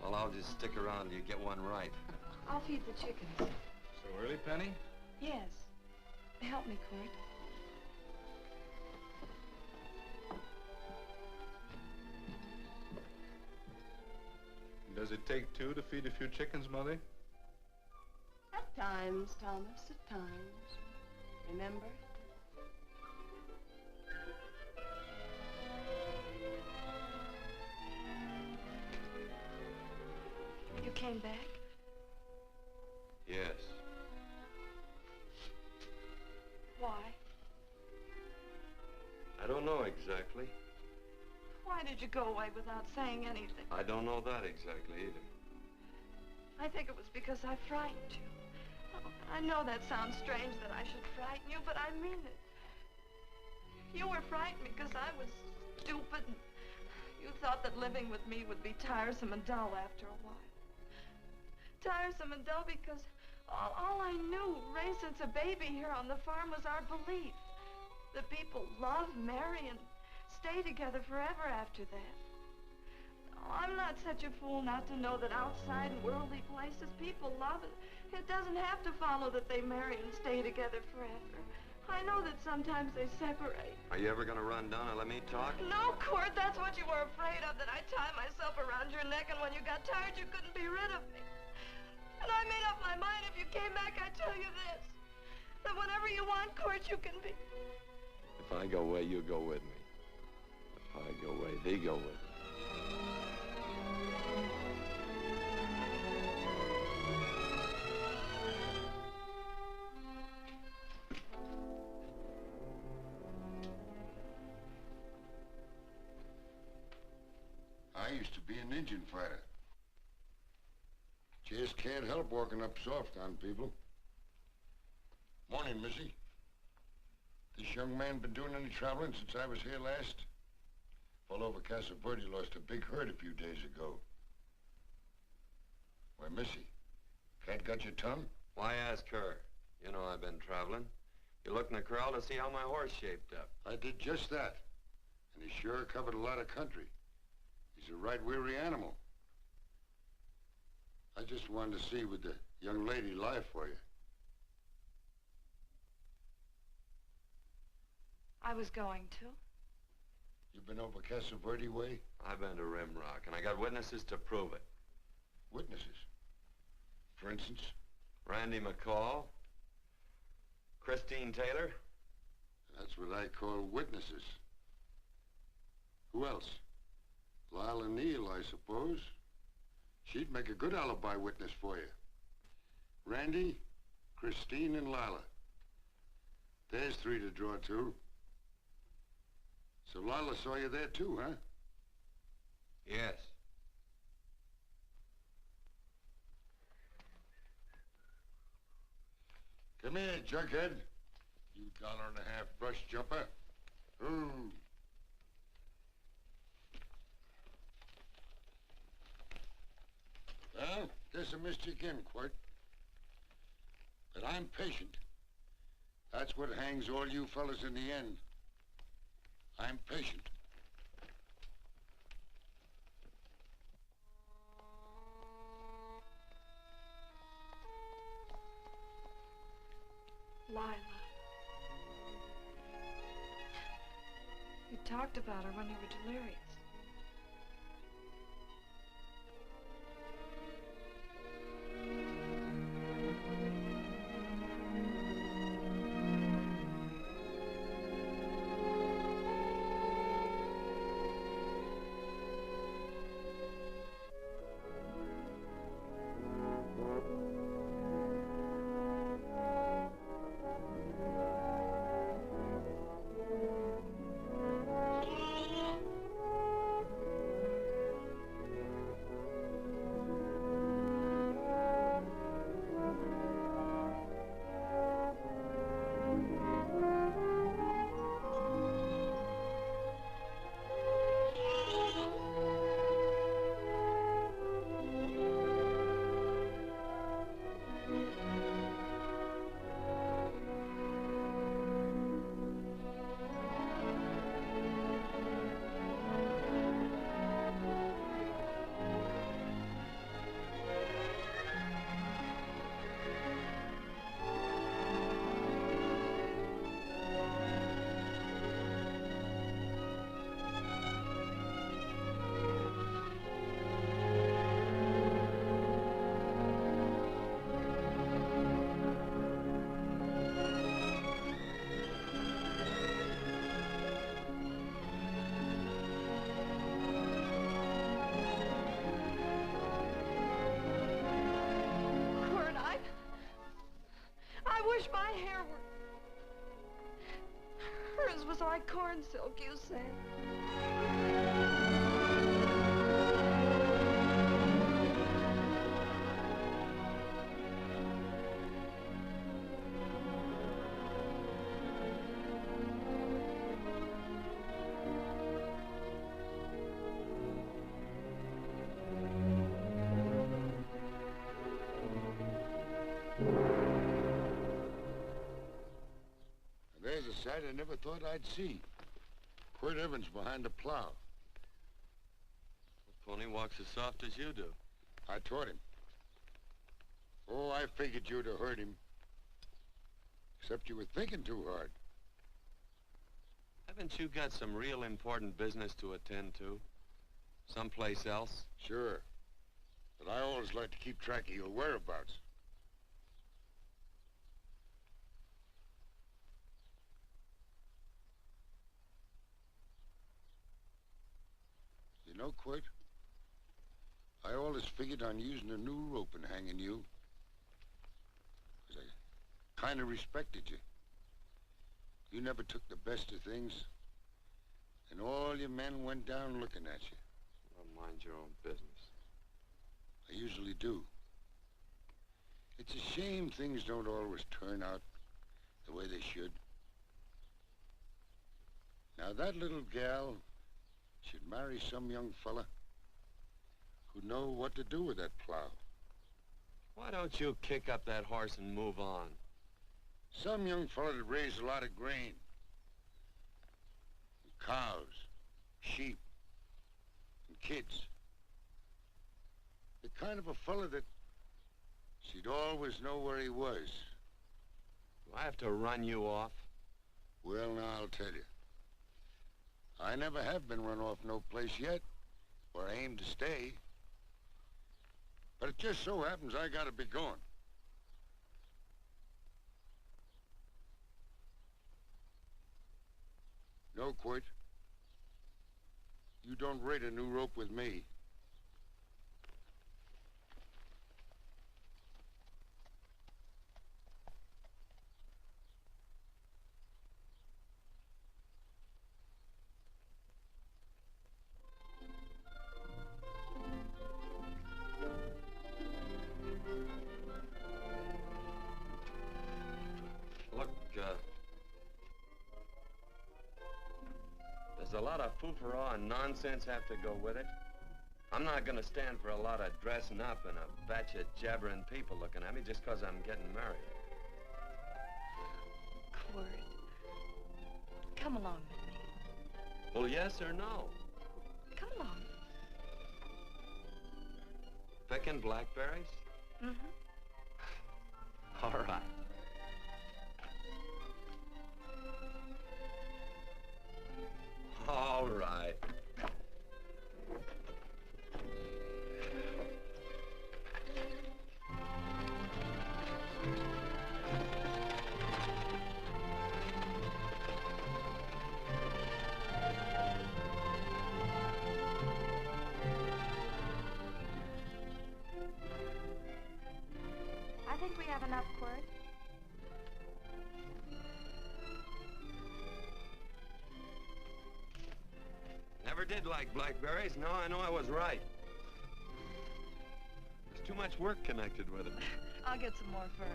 Well, I'll just stick around till you get one right. I'll feed the chickens. So early, Penny? Yes. help me, Quirt. Does it take two to feed a few chickens, Mother? At times, Thomas, at times. Remember? You came back? Yes. Why? I don't know exactly. Why did you go away without saying anything? I don't know that exactly either. I think it was because I frightened you. Oh, I know that sounds strange that I should frighten you, but I mean it. You were frightened because I was stupid, and you thought that living with me would be tiresome and dull after a while. Tiresome and dull because all I knew, raised since a baby here on the farm, was our belief that people love, marry, and stay together forever after that. Oh, I'm not such a fool not to know that outside in worldly places people love it. It doesn't have to follow that they marry and stay together forever. I know that sometimes they separate. Are you ever going to run down and let me talk? No, Quirt, that's what you were afraid of, that I'd tie myself around your neck, and when you got tired, you couldn't be rid of me. And I made up my mind, if you came back, I'd tell you this, that whatever you want, Quirt, you can be. If I go away, you go with me. If I go away, they go with me. I used to be an Indian fighter. Just can't help walking up soft on people. Morning, Missy. This young man been doing any traveling since I was here last? Fellow over Casa Verde lost a big herd a few days ago. Why, Missy, cat got your tongue? Why ask her? You know I've been traveling. You looked in the corral to see how my horse shaped up. I did just that. And he sure covered a lot of country. He's a right weary animal. I just wanted to see would the young lady lie for you. I was going to. You been over Casa Verde way? I've been to Rimrock, and I got witnesses to prove it. Witnesses? For instance? Randy McCall, Christine Taylor. That's what I call witnesses. Who else? Lila Neal, I suppose. She'd make a good alibi witness for you. Randy, Christine, and Lila. There's three to draw to. So Lila saw you there too, huh? Yes. Come here, Jughead. You $1.50 brush jumper. Ooh. Well, guess I missed you again, Quirt. But I'm patient. That's what hangs all you fellas in the end. I'm patient. Lila. You talked about her when you were delirious. clothes was like corn silk, you said. There's a sight I never thought I'd see. Quirt Evans behind the plow. The pony walks as soft as you do. I taught him. Oh, I figured you'd have heard him. Except you were thinking too hard. Haven't you got some real important business to attend to? Someplace else? Sure. But I always like to keep track of your whereabouts. You know, Quirt, I always figured on using a new rope and hanging you. Because I kind of respected you. You never took the best of things. And all your men went down looking at you. Well, mind your own business. I usually do. It's a shame things don't always turn out the way they should. Now, that little gal should marry some young fella who'd know what to do with that plow. Why don't you kick up that horse and move on? Some young fella that raised a lot of grain. And cows, sheep, and kids. The kind of a fella that she'd always know where he was. Do I have to run you off? Well, now, I'll tell you. I never have been run off no place yet, where I aim to stay. But it just so happens I gotta be going. No, Quirt. You don't raid a new rope with me. There's a lot of foo-for-all and nonsense have to go with it. I'm not gonna stand for a lot of dressing up and a batch of jabbering people looking at me just because I'm getting married. Quirt, come along with me. Well, yes or no? Come along. Picking blackberries? Mm-hmm. All right. All right. I think we have enough, Quirt. Never did like blackberries. No, I know I was right. There's too much work connected with them. I'll get some more fern.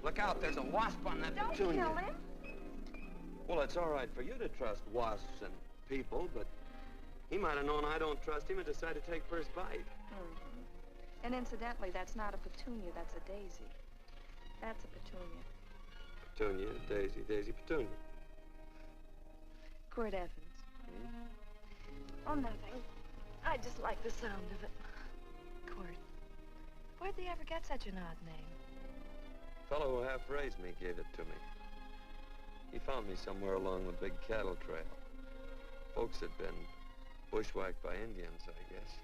Look out, there's a wasp on that Don't petunia. kill him. Well, it's all right for you to trust wasps and people, but he might have known I don't trust him and decided to take first bite. Mm-hmm. And incidentally, that's not a petunia, that's a daisy. That's a petunia. Petunia, daisy, daisy, petunia. Quirt Evans. Hmm? Oh, nothing. I just like the sound of it. Quirt. Where'd they ever get such an odd name? The fellow who half-raised me gave it to me. He found me somewhere along the big cattle trail. Folks had been bushwhacked by Indians, I guess.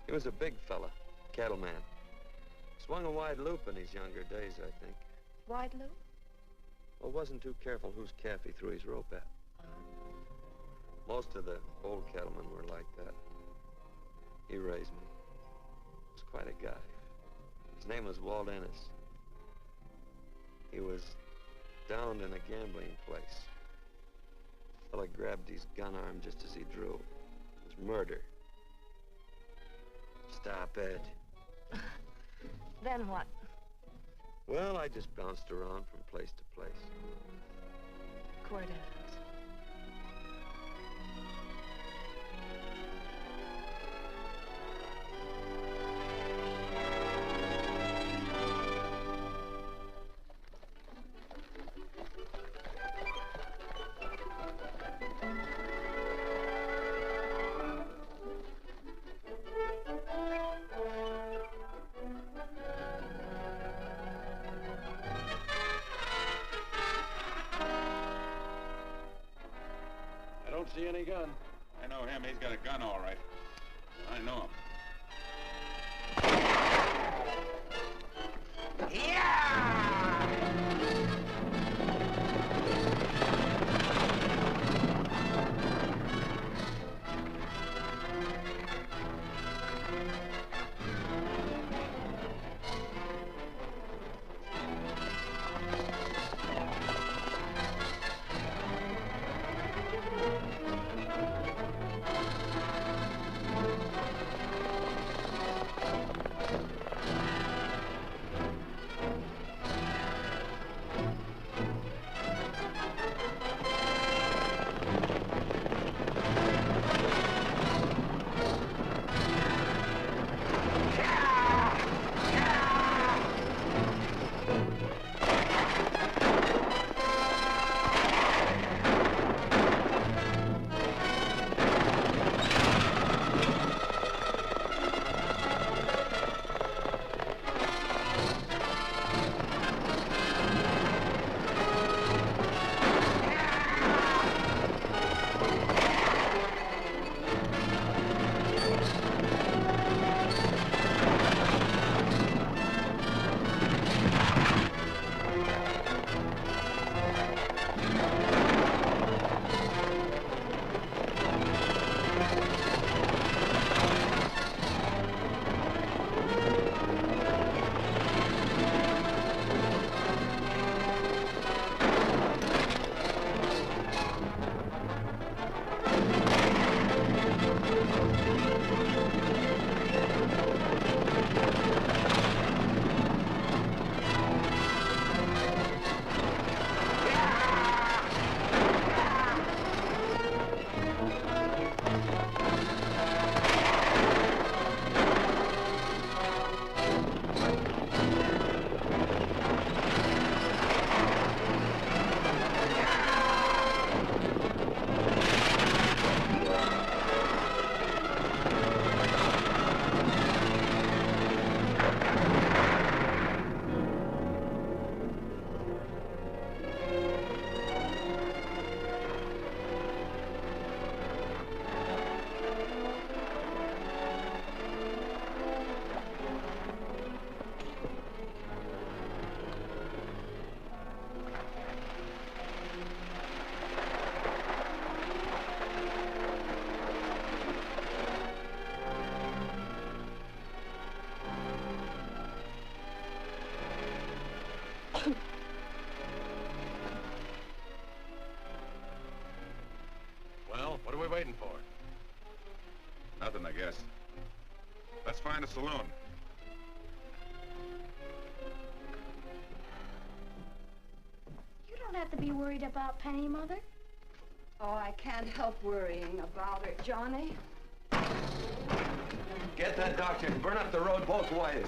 He was a big fella, cattleman. Swung a wide loop in his younger days, I think. Wide loop? Well, wasn't too careful whose calf he threw his rope at. Most of the old cattlemen were like that. He raised me. Was quite a guy. His name was Walt Ennis. He was downed in a gambling place. A fella grabbed his gun arm just as he drew. It was murder. Stop it. Then what? Well, I just bounced around from place to place. Quirt Evans. See any gun? I know him. He's got a gun, all right. I know him. Yeah! Well, what are we waiting for? Nothing, I guess. Let's find a saloon. You don't have to be worried about Penny, Mother. Oh, I can't help worrying about her, Johnny. Get that doctor and burn up the road both ways.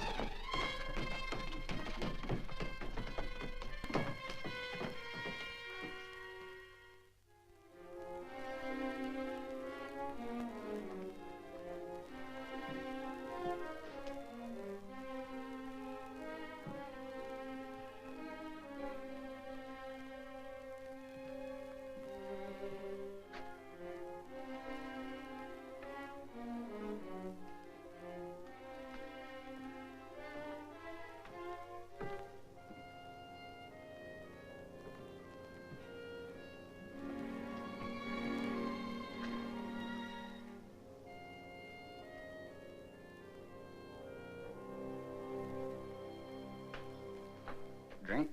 Drink?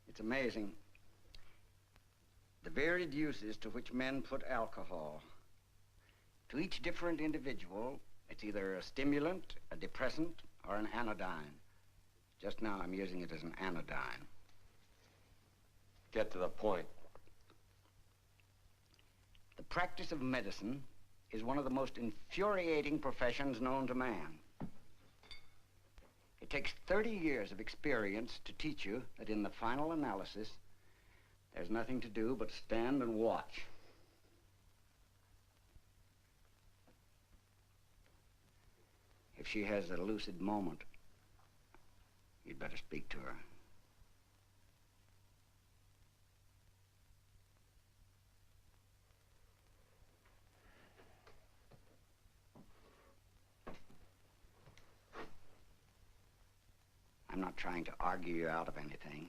It's amazing. The varied uses to which men put alcohol. To each different individual, it's either a stimulant, a depressant, or an anodyne. Just now, I'm using it as an anodyne. Get to the point. The practice of medicine is one of the most infuriating professions known to man. It takes 30 years of experience to teach you that in the final analysis, there's nothing to do but stand and watch. If she has a lucid moment, you'd better speak to her. I'm not trying to argue you out of anything.